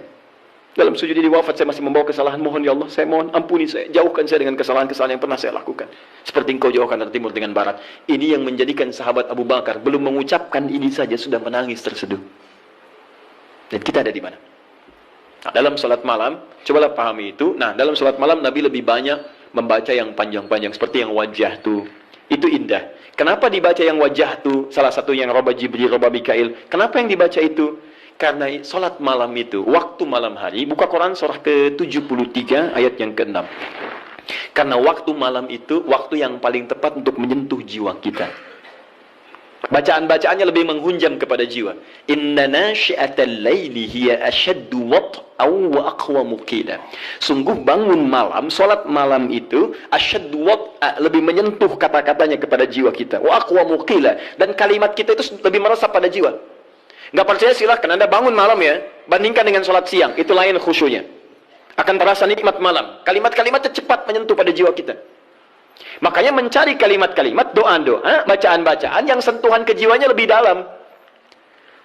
Dalam sujud ini wafat saya masih membawa kesalahan, mohon ya Allah, saya mohon ampuni saya, jauhkan saya dengan kesalahan-kesalahan yang pernah saya lakukan. Seperti Engkau jauhkan dari timur dengan barat. Ini yang menjadikan sahabat Abu Bakar belum mengucapkan ini saja sudah menangis terseduh. Dan kita ada di mana? Nah, dalam salat malam, cobalah pahami itu. Nah, dalam salat malam Nabi lebih banyak membaca yang panjang-panjang seperti yang wajah tu. Itu indah. Kenapa dibaca yang wajah tu? Salah satu yang roba Jibril, roba Mikail. Kenapa yang dibaca itu? Karena salat malam itu, waktu malam hari, buka Quran surah ke-73 ayat yang ke-6. Karena waktu malam itu, waktu yang paling tepat untuk menyentuh jiwa kita. Bacaan-bacaannya lebih menghunjam kepada jiwa. Inna nasyi'atal laili hiya ashaddu wat'aw wa aqwamu qila. Sungguh bangun malam, salat malam itu ashaddu wat'a, lebih menyentuh kata-katanya kepada jiwa kita. Wa aqwamu qila, dan kalimat kita itu lebih meresap pada jiwa. Nggak percaya silahkan Anda bangun malam ya, bandingkan dengan sholat siang, itu lain khusyuknya. Akan terasa nikmat malam. Kalimat-kalimatnya cepat menyentuh pada jiwa kita. Makanya mencari kalimat-kalimat, doa-doa, bacaan-bacaan yang sentuhan ke jiwanya lebih dalam.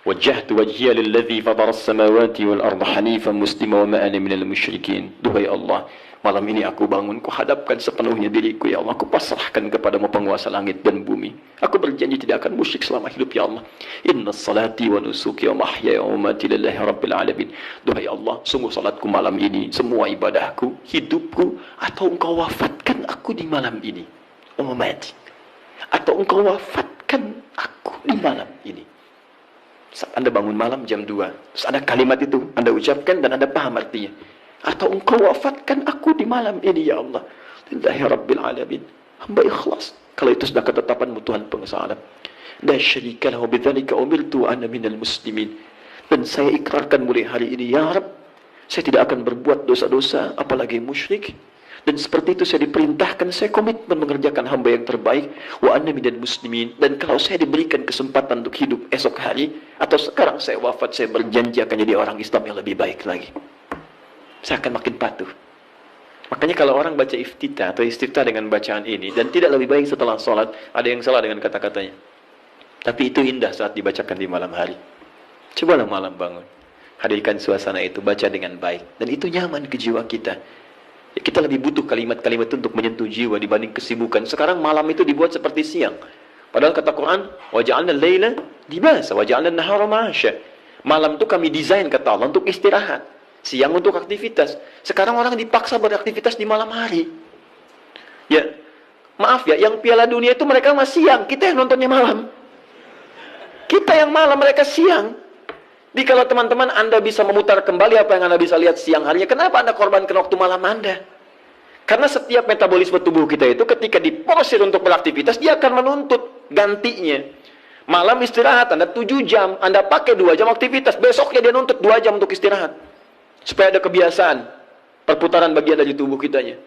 Wajjahtu wajhiya lilladzi fatara as-samawati wal arda hanifan muslima wa ma ana minal musyrikin. Duhai Allah, Malam ini aku bangun, ku hadapkan sepenuhnya diriku, ya Allah. Aku pasrahkan kepadamu penguasa langit dan bumi. Aku berjanji tidak akan musyrik selama hidup, ya Allah. Inna salati wa nusuki wa mahyaya wa mamati lillahi rabbil alamin. Duhai Allah, sungguh salatku malam ini, semua ibadahku, hidupku, atau engkau wafatkan aku di malam ini. Wa mamati. Atau engkau wafatkan aku di malam ini. Saat Anda bangun malam jam 2, terus ada kalimat itu Anda ucapkan dan Anda paham artinya. Atau engkau wafatkan aku di malam ini, ya Allah. Lillahi rabbil alamin. Hamba ikhlas. Kalau itu sudah ketetapanmu Tuhan penguasa alam. La syarika lahu bidzalika umirtu ana minal muslimin. Dan saya ikrarkan mulai hari ini, ya Rabb, saya tidak akan berbuat dosa-dosa, apalagi musyrik. Dan seperti itu saya diperintahkan, saya komitmen mengerjakan hamba yang terbaik. Wa ana minal muslimin. Dan kalau saya diberikan kesempatan untuk hidup esok hari, atau sekarang saya wafat, saya berjanji akan jadi orang Islam yang lebih baik lagi. Saya akan makin patuh. Makanya kalau orang baca iftitah atau istiftah dengan bacaan ini dan tidak lebih baik setelah sholat, ada yang salah dengan kata-katanya. Tapi itu indah saat dibacakan di malam hari. Cobalah malam bangun, hadirkan suasana itu, baca dengan baik, dan itu nyaman ke jiwa kita. Ya, kita lebih butuh kalimat-kalimat untuk menyentuh jiwa dibanding kesibukan. Sekarang malam itu dibuat seperti siang. Padahal kata Quran, waja'alna al-laila libasa waja'alna an-nahara ma'asya. Malam itu kami desain kata Allah untuk istirahat. Siang untuk aktivitas. Sekarang orang dipaksa beraktivitas di malam hari. Ya, maaf ya, yang Piala Dunia itu mereka masih siang, kita yang nontonnya malam. Kita yang malam, mereka siang. Jadi kalau teman-teman Anda bisa memutar kembali apa yang Anda bisa lihat siang harinya, kenapa Anda korbankan waktu malam Anda? Karena setiap metabolisme tubuh kita itu ketika diporsir untuk beraktivitas, dia akan menuntut gantinya. Malam istirahat, Anda 7 jam, Anda pakai 2 jam aktivitas, besoknya dia nuntut 2 jam untuk istirahat. Supaya ada kebiasaan perputaran bagian dari tubuh kitanya.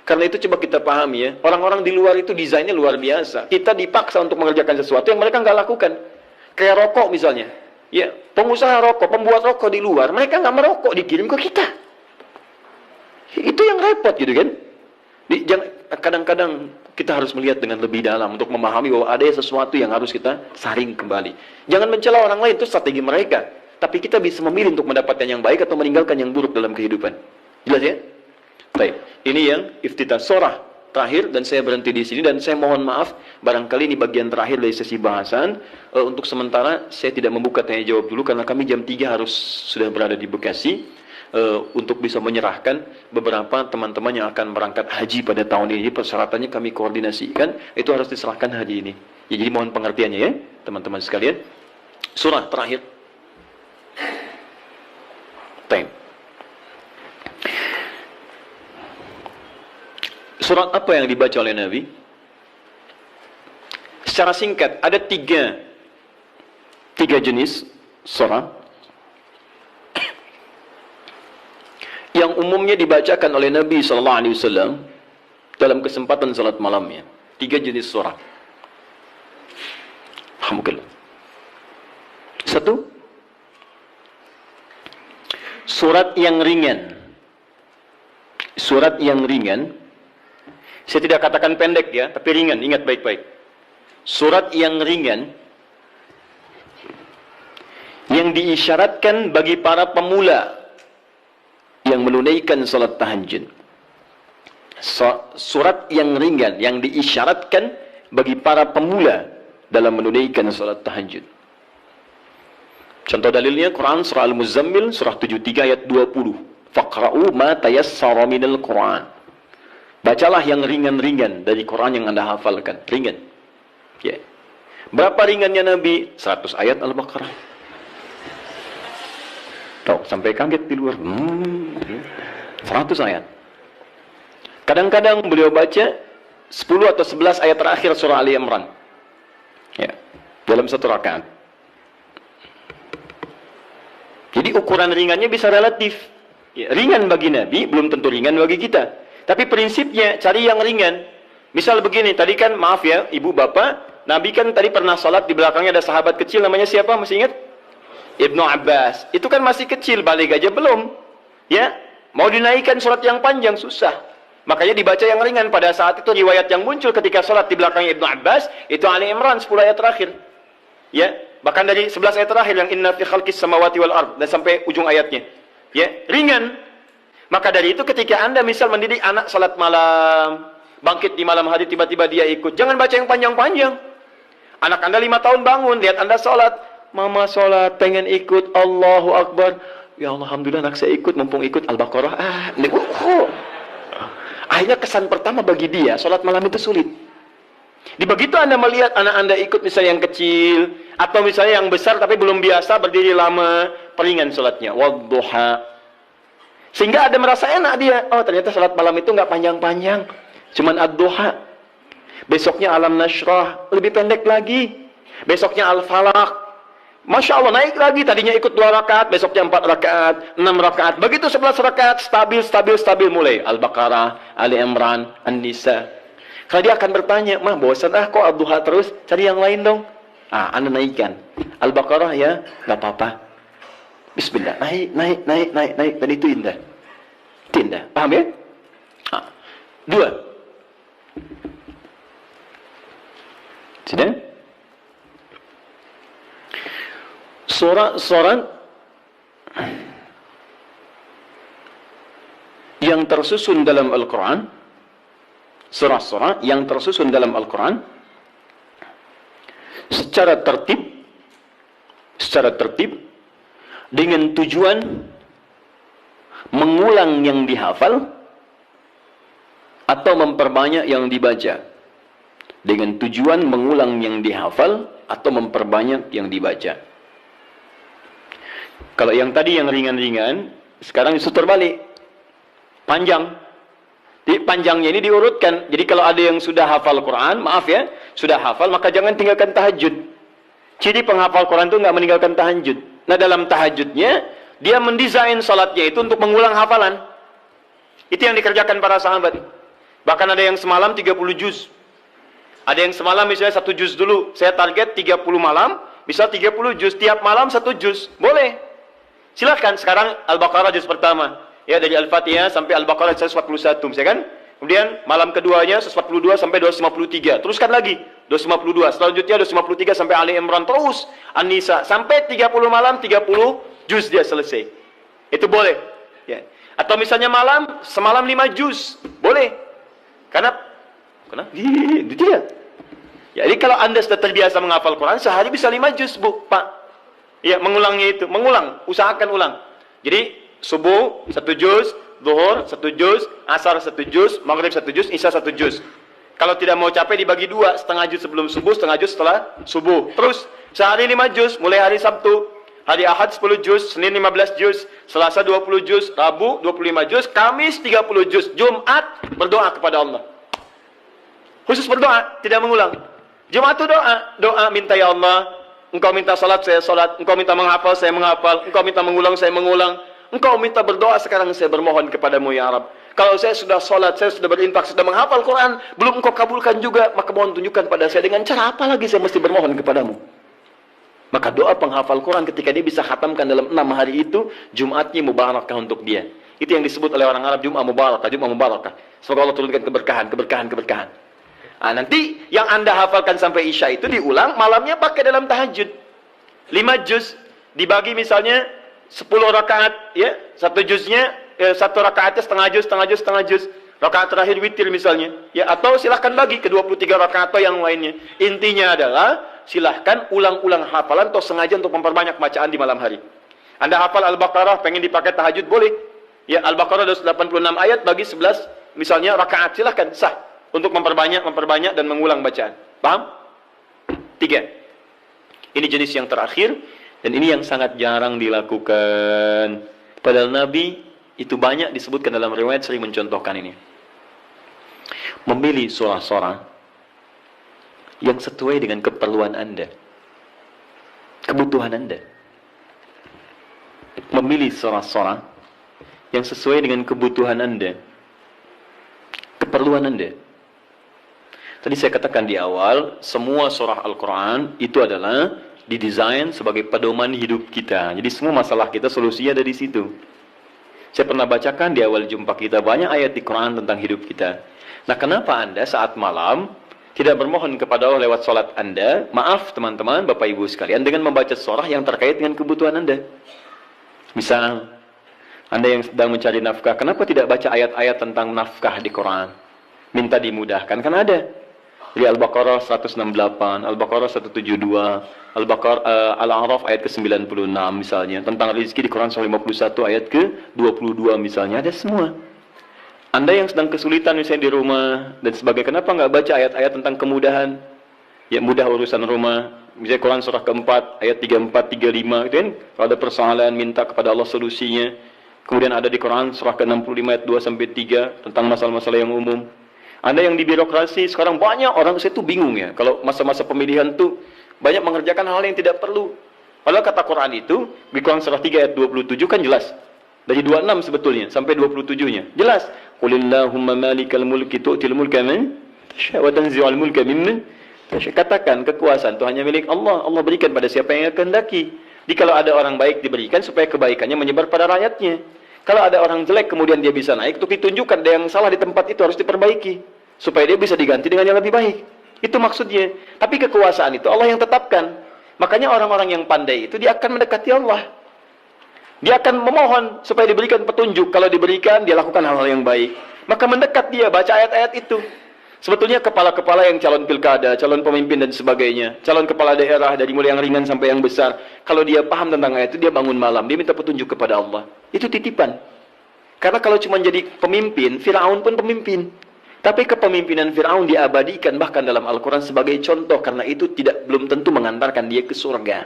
Karena itu coba kita pahami ya, orang-orang di luar itu desainnya luar biasa. Kita dipaksa untuk mengerjakan sesuatu yang mereka nggak lakukan. Kayak rokok misalnya. Ya, pengusaha rokok, pembuat rokok di luar, mereka nggak merokok, dikirim ke kita. Itu yang repot gitu kan. Kadang-kadang kita harus melihat dengan lebih dalam untuk memahami bahwa ada sesuatu yang harus kita saring kembali. Jangan mencela orang lain, itu strategi mereka. Tapi kita bisa memilih untuk mendapatkan yang baik atau meninggalkan yang buruk dalam kehidupan. Jelas ya? Baik. Ini yang iftitah surah terakhir, dan saya berhenti di sini, dan saya mohon maaf barangkali ini bagian terakhir dari sesi bahasan. Untuk sementara saya tidak membuka tanya jawab dulu karena kami jam 3 harus sudah berada di Bekasi untuk bisa menyerahkan beberapa teman-teman yang akan berangkat haji pada tahun ini. Persyaratannya kami koordinasikan, itu harus diserahkan hari ini. Ya, jadi mohon pengertiannya ya, teman-teman sekalian. Surah terakhir. Time. Surat apa yang dibaca oleh Nabi? Secara singkat, ada tiga jenis surah yang umumnya dibacakan oleh Nabi SAW dalam kesempatan salat malamnya. 3 jenis surah. Alhamdulillah. 1, surat yang ringan. Surat yang ringan. Saya tidak katakan pendek ya, tapi ringan, ingat baik-baik. Surat yang ringan yang diisyaratkan bagi para pemula yang menunaikan salat tahajud. Surat yang ringan yang diisyaratkan bagi para pemula dalam menunaikan salat tahajud. Contoh dalilnya Quran surah Al-Muzammil surah 73 ayat 20. Faqra'u ma tayassara minal Quran. Bacalah yang ringan-ringan dari Quran yang Anda hafalkan. Ringan. Ya. Berapa ringannya Nabi? 100 ayat Al-Baqarah. Tuh, sampai kaget di luar. 100 ayat. Kadang-kadang beliau baca 10 atau 11 ayat terakhir surah Ali Imran. Ya. Dalam satu rakaat. Jadi ukuran ringannya bisa relatif. Ya, ringan bagi Nabi, belum tentu ringan bagi kita. Tapi prinsipnya, cari yang ringan. Misal begini, tadi kan, maaf ya, ibu bapak, Nabi kan tadi pernah sholat, di belakangnya ada sahabat kecil, namanya siapa? Masih ingat? Ibnu Abbas. Itu kan masih kecil, balik aja belum. Ya, mau dinaikkan surat yang panjang, susah. Makanya dibaca yang ringan. Pada saat itu, riwayat yang muncul ketika sholat di belakangnya Ibnu Abbas, itu Ali Imran, 10 ayat terakhir. Ya, bahkan dari 11 ayat terakhir, yang inna fi khalqis samawati wal ard, dan sampai ujung ayatnya. Ya, ringan. Maka dari itu ketika Anda misal mendidik anak salat malam, bangkit di malam hari tiba-tiba dia ikut, jangan baca yang panjang-panjang. Anak Anda 5 tahun bangun, lihat Anda salat, mama salat, pengen ikut, Allahu Akbar. Ya Allah, alhamdulillah anak saya ikut, mumpung ikut Al-Baqarah. Akhirnya kesan pertama bagi dia, salat malam itu sulit. Di begitu Anda melihat anak Anda ikut misalnya yang kecil, atau misalnya yang besar tapi belum biasa berdiri lama, peringan salatnya, wadduha. Sehingga ada merasa enak dia, oh ternyata salat malam itu nggak panjang-panjang, cuman ad-duha. Besoknya alam nashrah, lebih pendek lagi. Besoknya al-falaq. Masya Allah, naik lagi. Tadinya ikut 2 rakaat, besoknya 4 rakaat, 6 rakaat. Begitu 11 rakaat, stabil mulai. Al-Baqarah, Ali Imran, An-Nisa. Kalau dia akan bertanya, mah bosan kok ad-duha terus, cari yang lain dong. Anda naikkan. Al-Baqarah ya, nggak apa-apa. Bismillah, naik. Dan itu indah. Itu indah. Paham ya? 2. Sudah? Surat yang tersusun dalam Al-Quran, surah-surah yang tersusun dalam Al-Quran secara tertib dengan tujuan mengulang yang dihafal atau memperbanyak yang dibaca. Dengan tujuan mengulang yang dihafal atau memperbanyak yang dibaca. Kalau yang tadi yang ringan-ringan, sekarang justru terbalik. Panjang. Jadi panjangnya ini diurutkan. Jadi kalau ada yang sudah hafal Quran, maaf ya, sudah hafal, maka jangan tinggalkan tahajud. Ciri penghafal Quran itu nggak meninggalkan tahajud. Nah dalam tahajudnya, dia mendesain salatnya itu untuk mengulang hafalan. Itu yang dikerjakan para sahabat. Bahkan ada yang semalam 30 juz. Ada yang semalam misalnya 1 juz dulu. Saya target 30 malam, bisa 30 juz. Tiap malam 1 juz. Boleh. Silahkan sekarang Al-Baqarah juz pertama. Ya dari Al-Fatihah sampai Al-Baqarah 141. Misalkan. Kemudian malam keduanya 142 sampai 253. Teruskan lagi. 252. Selanjutnya 253 sampai Ali Imran. Terus. An-Nisa. Sampai 30 malam 30 juz dia selesai. Itu boleh. Ya. Atau misalnya semalam 5 juz. Boleh. Karena itu dia. Jadi kalau Anda sudah terbiasa menghafal Quran, sehari bisa 5 juz, Bu, Pak. Ya, mengulangnya itu. Mengulang. Usahakan ulang. Jadi, subuh 1 juz, zuhur 1 juz, asar 1 juz, maghrib 1 juz, isya 1 juz. Kalau tidak mau capek dibagi 2, setengah juz sebelum subuh, setengah juz setelah subuh. Terus, sehari 5 juz, mulai hari Sabtu. Hari Ahad 10 juz, Senin 15 juz, Selasa 20 juz, Rabu 25 juz, Kamis 30 juz, Jumat berdoa kepada Allah. Khusus berdoa, tidak mengulang. Jumat itu doa minta ya Allah, Engkau minta salat, saya salat, Engkau minta menghafal, saya menghafal, Engkau minta mengulang, saya mengulang, Engkau minta berdoa, sekarang saya bermohon kepadamu ya Rabb. Kalau saya sudah salat, saya sudah berinfak, sudah menghafal Quran, belum Engkau kabulkan juga, maka mohon tunjukkan pada saya dengan cara apa lagi saya mesti bermohon kepadamu. Maka doa penghafal Quran ketika dia bisa khatamkan dalam 6 hari itu, Jumatnya mubarakah untuk dia. Itu yang disebut oleh orang Arab Jumat mubarakah, Jumat mubarakah. Semoga Allah turunkan keberkahan. Nanti yang Anda hafalkan sampai Isya itu diulang, malamnya pakai dalam tahajud. 5 juz dibagi misalnya 10 rakaat, ya. 1 juznya 1 rakaatnya setengah juz. Rakaat terakhir witir misalnya, ya, atau silahkan bagi ke 23 rakaat atau yang lainnya. Intinya adalah silahkan ulang-ulang hafalan atau sengaja untuk memperbanyak bacaan di malam hari. Anda hafal Al-Baqarah pengen dipakai tahajud, boleh. Ya, Al-Baqarah 86 ayat bagi 11 misalnya rakaat, silahkan, sah. Untuk memperbanyak dan mengulang bacaan. Paham? 3. Ini jenis yang terakhir. Dan ini yang sangat jarang dilakukan. Padahal Nabi itu banyak disebutkan dalam riwayat sering mencontohkan ini. Memilih surah-surah yang sesuai dengan keperluan Anda. Kebutuhan Anda. Memilih surah-surah yang sesuai dengan kebutuhan Anda. Keperluan Anda. Tadi saya katakan di awal, semua surah Al-Quran itu adalah didesain sebagai pedoman hidup kita. Jadi semua masalah kita solusinya dari situ. Saya pernah bacakan di awal jumpa kita banyak ayat di Quran tentang hidup kita. Nah, kenapa Anda saat malam tidak bermohon kepada Allah lewat salat Anda? Maaf teman-teman, Bapak Ibu sekalian, dengan membaca surah yang terkait dengan kebutuhan Anda. Misal, Anda yang sedang mencari nafkah, kenapa tidak baca ayat-ayat tentang nafkah di Quran? Minta dimudahkan, kan ada. Di Al-Baqarah 168, Al-Baqarah 172, Al-A'raf ayat ke-96 misalnya. Tentang rezeki di Quran surah 51 ayat ke-22 misalnya. Ada semua. Anda yang sedang kesulitan misalnya di rumah dan sebagainya, kenapa nggak baca ayat-ayat tentang kemudahan? Ya, mudah urusan rumah. Misalnya Quran surah keempat ayat 34, 35 gitu kan. Kalau ada persoalan minta kepada Allah solusinya. Kemudian ada di Quran surah ke-65 ayat 2 sampai 3 tentang masalah-masalah yang umum. Anda yang di birokrasi sekarang banyak orang, saya tuh bingung ya. Kalau masa-masa pemilihan tuh banyak mengerjakan hal yang tidak perlu. Padahal kata Quran itu di Quran surah 3 ayat 27 kan jelas. Dari 26 sebetulnya sampai 27-nya. Jelas. Qulillahumma malikal mulki tu'til mulka man tasya' wa tanzi'ul mulka mimman tasya'. Katakan kekuasaan itu hanya milik Allah. Allah berikan pada siapa yang kehendaki. Jadi kalau ada orang baik diberikan supaya kebaikannya menyebar pada rakyatnya. Kalau ada orang jelek kemudian dia bisa naik, untuk ditunjukkan ada yang salah di tempat itu harus diperbaiki. Supaya dia bisa diganti dengan yang lebih baik. Itu maksudnya. Tapi kekuasaan itu Allah yang tetapkan. Makanya orang-orang yang pandai itu dia akan mendekati Allah. Dia akan memohon supaya diberikan petunjuk. Kalau diberikan, dia lakukan hal-hal yang baik. Maka mendekat dia, baca ayat-ayat itu. Sebetulnya kepala-kepala yang calon pilkada, calon pemimpin dan sebagainya, calon kepala daerah dari mulai yang ringan sampai yang besar, kalau dia paham tentang ayat itu, dia bangun malam, dia minta petunjuk kepada Allah. Itu titipan. Karena kalau cuma jadi pemimpin, Firaun pun pemimpin. Tapi kepemimpinan Firaun diabadikan bahkan dalam Al-Quran sebagai contoh, karena itu belum tentu mengantarkan dia ke surga.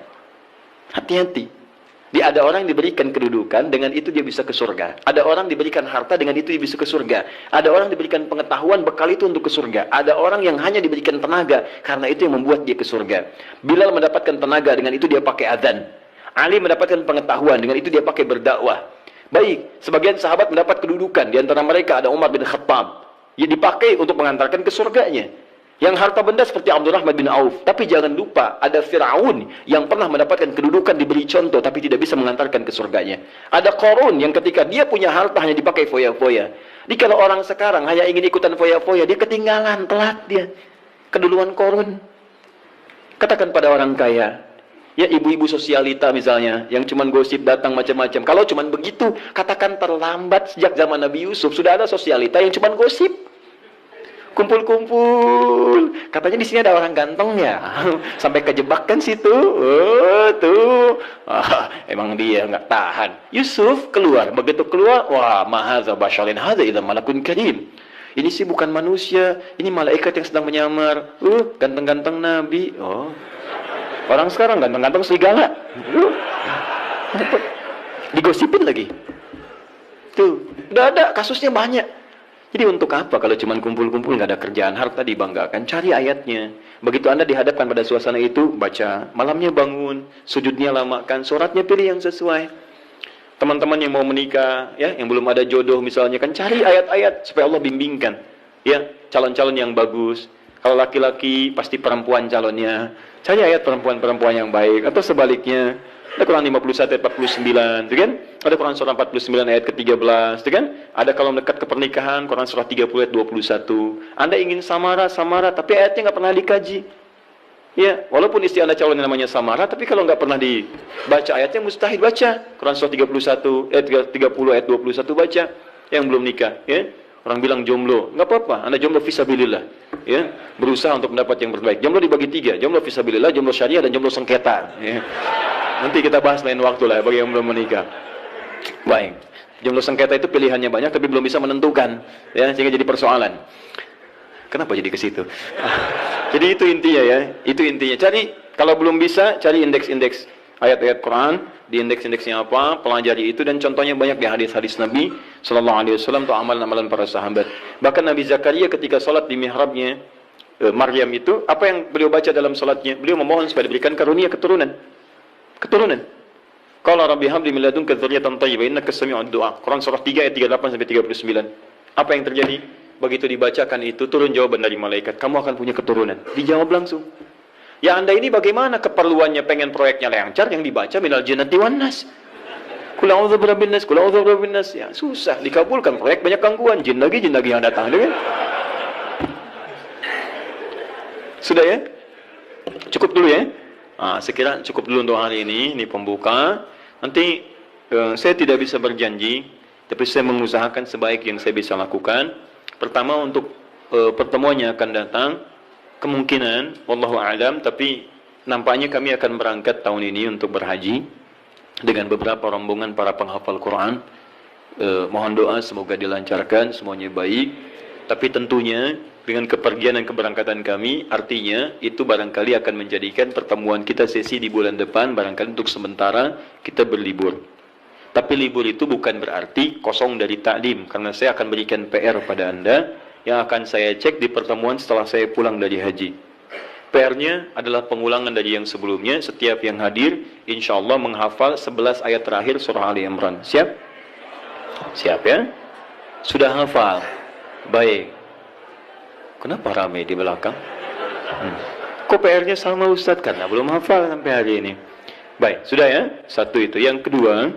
Hati-hati. Dia ada orang yang diberikan kedudukan, dengan itu dia bisa ke surga. Ada orang diberikan harta, dengan itu dia bisa ke surga. Ada orang diberikan pengetahuan, bekal itu untuk ke surga. Ada orang yang hanya diberikan tenaga, karena itu yang membuat dia ke surga. Bilal mendapatkan tenaga, dengan itu dia pakai adzan. Ali mendapatkan pengetahuan, dengan itu dia pakai berdakwah. Baik, sebagian sahabat mendapat kedudukan. Di antara mereka ada Umar bin Khattab. Ia dipakai untuk mengantarkan ke surganya. Yang harta benda seperti Abdurrahman bin Auf. Tapi jangan lupa, ada Fir'aun yang pernah mendapatkan kedudukan, diberi contoh, tapi tidak bisa mengantarkan ke surganya. Ada Qarun yang ketika dia punya harta hanya dipakai foya-foya. Jadi kalau orang sekarang hanya ingin ikutan foya-foya, dia ketinggalan, telat dia. Keduluan Qarun. Katakan pada orang kaya, ya ibu-ibu sosialita misalnya, yang cuman gosip datang macam-macam. Kalau cuman begitu, katakan terlambat sejak zaman Nabi Yusuf. Sudah ada sosialita yang cuman gosip. Kumpul-kumpul, katanya di sini ada orang ganteng ya, sampai kejebak kan situ. Oh tuh, emang dia nggak tahan. Yusuf keluar, begitu keluar, wah mahaza basyarin hadza idza malakun karim. Ini sih bukan manusia, ini malaikat yang sedang menyamar. Ganteng-ganteng Nabi. Oh, orang sekarang ganteng-ganteng serigala. Digosipin lagi. Tuh, udah ada kasusnya banyak. Jadi untuk apa kalau cuma kumpul-kumpul nggak ada kerjaan, harta dibanggakan? Cari ayatnya. Begitu Anda dihadapkan pada suasana itu, baca. Malamnya bangun, sujudnya lamakan, sholatnya pilih yang sesuai. Teman-teman yang mau menikah, ya, yang belum ada jodoh misalnya, kan cari ayat-ayat supaya Allah bimbingkan. Ya, calon-calon yang bagus. Kalau laki-laki pasti perempuan calonnya. Cari ayat perempuan-perempuan yang baik, atau sebaliknya. Ada Quran 51 ayat 49, gitu kan? Ada Quran surah 49 ayat ke-13, gitu kan? Ada kalau mendekat ke pernikahan, Quran surah 30 ayat 21. Anda ingin samara, tapi ayatnya nggak pernah dikaji. Ya, walaupun istri Anda calonnya namanya samara, tapi kalau nggak pernah dibaca ayatnya, mustahil baca. Quran surah 31 ayat 30 ayat 21 baca. Yang belum nikah, ya. Orang bilang jomblo, nggak apa-apa. Anda jomblo fisabilillah, ya. Berusaha untuk mendapat yang terbaik. Jomblo dibagi 3, jomblo fisabilillah, jomblo syariah, dan jomblo sengketa. Ya. Nanti kita bahas lain waktu lah bagi yang belum menikah. Baik. Jomblo sengketa itu pilihannya banyak tapi belum bisa menentukan, ya, sehingga jadi persoalan. Kenapa jadi ke situ? Jadi itu intinya ya, itu intinya. Cari, kalau belum bisa, cari indeks-indeks ayat-ayat Quran, di indeks-indeksnya apa, pelajari itu, dan contohnya banyak di hadis-hadis Nabi sallallahu alaihi wasallam atau amalan-amalan para sahabat. Bahkan Nabi Zakaria ketika salat di mihrabnya Maryam itu, apa yang beliau baca dalam salatnya? Beliau memohon supaya diberikan karunia keturunan. Qala rabbi habli min ladunka dzurriyyatan thayyibah innaka sami'ud du'a. Quran surah 3 ayat 38 sampai 39. Apa yang terjadi? Begitu dibacakan itu, turun jawaban dari malaikat, kamu akan punya keturunan. Dijawab langsung. Ya Anda ini bagaimana keperluannya pengen proyeknya lancar, yang dibaca minal jannati wan nas. Qul a'udzu birabbin nas, qul a'udzu birabbin nas. Ya susah dikabulkan, proyek banyak gangguan, jin lagi yang datang, kan? Sudah ya? Cukup dulu ya? Sekira cukup dulu untuk hari ini pembuka. Nanti saya tidak bisa berjanji, tapi saya mengusahakan sebaik yang saya bisa lakukan. Pertama, untuk pertemuan yang akan datang, kemungkinan, wallahu a'lam, tapi nampaknya kami akan berangkat tahun ini untuk berhaji dengan beberapa rombongan para penghafal Quran. Mohon doa semoga dilancarkan, semuanya baik. Tapi tentunya dengan kepergian dan keberangkatan kami, artinya itu barangkali akan menjadikan pertemuan kita sesi di bulan depan, barangkali untuk sementara kita berlibur. Tapi libur itu bukan berarti kosong dari taklim, karena saya akan berikan PR pada Anda yang akan saya cek di pertemuan setelah saya pulang dari haji. PR-nya adalah pengulangan dari yang sebelumnya. Setiap yang hadir, insya Allah menghafal 11 ayat terakhir surah Ali Imran. Siap? Siap ya? Sudah hafal? Baik. Kenapa ramai di belakang? Kok PR-nya sama Ustadz? Karena belum hafal sampai hari ini. Baik, sudah ya? Satu itu. Yang kedua,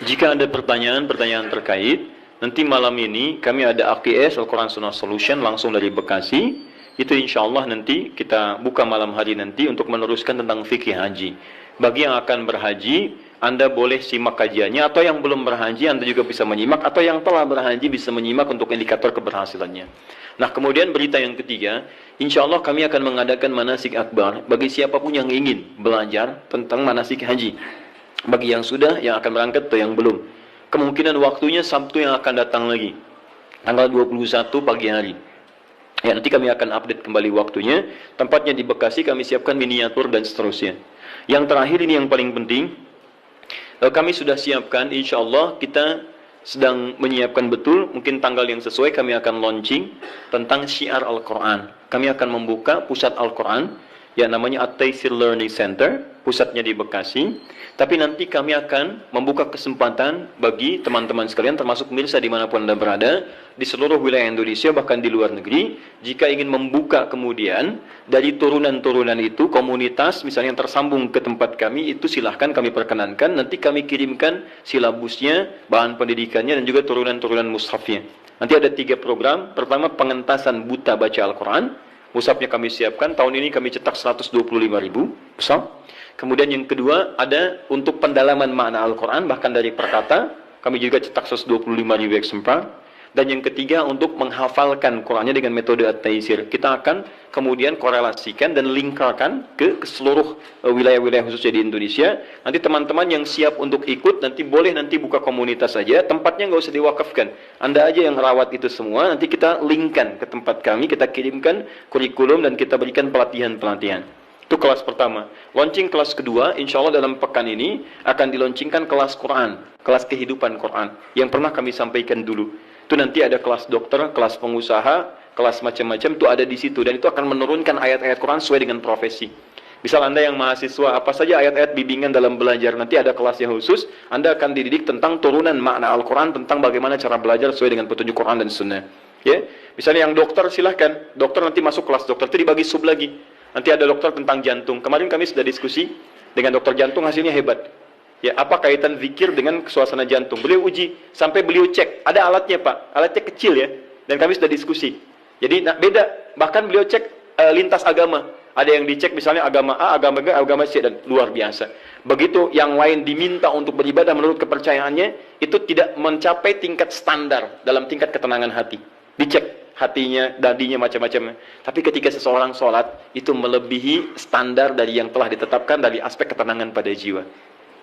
jika ada pertanyaan-pertanyaan terkait, nanti malam ini kami ada AQS, Al-Quran Sunnah Solution, langsung dari Bekasi. Itu insya Allah nanti kita buka malam hari nanti untuk meneruskan tentang fikih haji. Bagi yang akan berhaji, Anda boleh simak kajiannya, atau yang belum berhaji Anda juga bisa menyimak, atau yang telah berhaji bisa menyimak untuk indikator keberhasilannya. Nah, kemudian berita yang ketiga, insya Allah kami akan mengadakan manasik akbar bagi siapapun yang ingin belajar tentang manasik haji. Bagi yang sudah, yang akan berangkat, atau yang belum. Kemungkinan waktunya Sabtu yang akan datang lagi, tanggal 21 pagi hari. Ya, nanti kami akan update kembali waktunya. Tempatnya di Bekasi, kami siapkan miniatur dan seterusnya. Yang terakhir ini yang paling penting, kami sudah siapkan, insya Allah kita sedang menyiapkan betul, mungkin tanggal yang sesuai kami akan launching tentang syiar Al-Quran. Kami akan membuka pusat Al-Quran yang namanya At-Taisir Learning Center, pusatnya di Bekasi. Tapi nanti kami akan membuka kesempatan bagi teman-teman sekalian, termasuk pemirsa dimanapun Anda berada, di seluruh wilayah Indonesia, bahkan di luar negeri, jika ingin membuka kemudian dari turunan-turunan itu, komunitas misalnya yang tersambung ke tempat kami, itu silahkan kami perkenankan, nanti kami kirimkan silabusnya, bahan pendidikannya, dan juga turunan-turunan mushafnya. Nanti ada 3 program. Pertama, pengentasan buta baca Al-Quran. Mushafnya kami siapkan, tahun ini kami cetak 125.000 mushaf. Kemudian yang kedua, ada untuk pendalaman makna Al-Quran, bahkan dari perkata, kami juga cetak 125.000 eksemplar. Dan yang ketiga, untuk menghafalkan Qurannya dengan metode At-Taisir. Kita akan kemudian korelasikan dan lingkarkan ke seluruh wilayah-wilayah khususnya di Indonesia. Nanti teman-teman yang siap untuk ikut, nanti boleh nanti buka komunitas saja. Tempatnya nggak usah diwakafkan. Anda aja yang rawat itu semua, nanti kita linkkan ke tempat kami, kita kirimkan kurikulum dan kita berikan pelatihan-pelatihan. Itu kelas pertama. Launching kelas kedua, insya Allah dalam pekan ini akan dilaunchingkan kelas Quran, kelas kehidupan Quran, yang pernah kami sampaikan dulu. Itu nanti ada kelas dokter, kelas pengusaha, kelas macam-macam, itu ada di situ. Dan itu akan menurunkan ayat-ayat Quran sesuai dengan profesi. Misal Anda yang mahasiswa, apa saja ayat-ayat bimbingan dalam belajar, nanti ada kelasnya khusus, Anda akan dididik tentang turunan makna Al-Quran, tentang bagaimana cara belajar sesuai dengan petunjuk Quran dan Sunnah. Ya, misalnya yang dokter, silahkan. Dokter nanti masuk kelas dokter, itu dibagi sub lagi. Nanti ada dokter tentang jantung. Kemarin kami sudah diskusi dengan dokter jantung, hasilnya hebat. Ya, apa kaitan zikir dengan suasana jantung? Beliau uji, sampai beliau cek. Ada alatnya, Pak. Alatnya kecil ya. Dan kami sudah diskusi. Jadi beda. Bahkan beliau cek lintas agama. Ada yang dicek misalnya agama A, agama B, agama C, dan luar biasa. Begitu yang lain diminta untuk beribadah menurut kepercayaannya, itu tidak mencapai tingkat standar dalam tingkat ketenangan hati. Dicek hatinya, dadinya, macam-macam. Tapi ketika seseorang sholat, itu melebihi standar dari yang telah ditetapkan dari aspek ketenangan pada jiwa.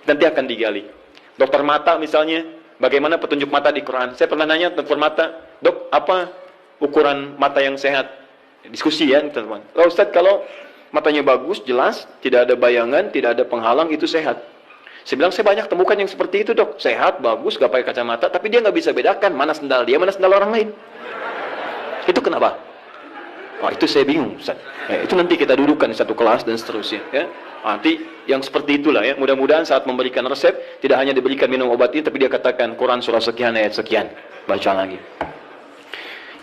Nanti akan digali. Dokter mata misalnya, bagaimana petunjuk mata di Quran? Saya pernah nanya dokter mata, dok, apa ukuran mata yang sehat? Diskusi ya, teman-teman. Oh, Ustaz, kalau matanya bagus, jelas, tidak ada bayangan, tidak ada penghalang, itu sehat. Saya bilang, saya banyak temukan yang seperti itu, dok. Sehat, bagus, gak pakai kacamata, tapi dia nggak bisa bedakan mana sendal dia, mana sendal orang lain. Itu kenapa? Oh, itu saya bingung, Ustaz. Ya, itu nanti kita dudukkan di satu kelas dan seterusnya. Ya. Nanti yang seperti itulah ya. Mudah-mudahan saat memberikan resep, tidak hanya diberikan minum obat ini, tapi dia katakan Quran surah sekian, ayat sekian. Baca lagi.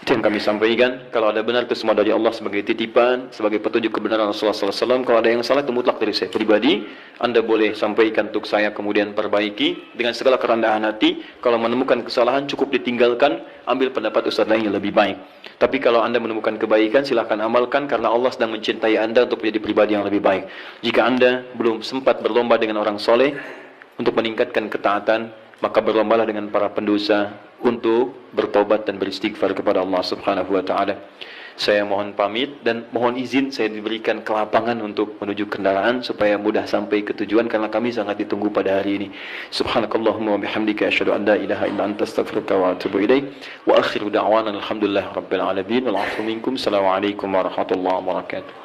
Itu yang kami sampaikan. Kalau ada benar, itu semua dari Allah sebagai titipan, sebagai petunjuk kebenaran Rasulullah SAW. Kalau ada yang salah, itu mutlak dari saya pribadi. Anda boleh sampaikan untuk saya, kemudian perbaiki dengan segala kerendahan hati. Kalau menemukan kesalahan, cukup ditinggalkan, ambil pendapat ustaz lain yang lebih baik. Tapi kalau Anda menemukan kebaikan, silahkan amalkan, karena Allah sedang mencintai Anda untuk menjadi pribadi yang lebih baik. Jika Anda belum sempat berlomba dengan orang soleh, untuk meningkatkan ketaatan, maka berlombalah dengan para pendosa untuk bertobat dan beristighfar kepada Allah Subhanahu wa taala. Saya mohon pamit dan mohon izin saya diberikan kelapangan untuk menuju kendaraan supaya mudah sampai ke tujuan karena kami sangat ditunggu pada hari ini. Subhanakallahumma wa bihamdika asyhadu an la ilaha illa anta astaghfiruka wa atubu ilaik. Wa akhiru da'wana alhamdulillahi rabbil alamin wal 'afwu minkum. Assalamualaikum warahmatullahi wabarakatuh.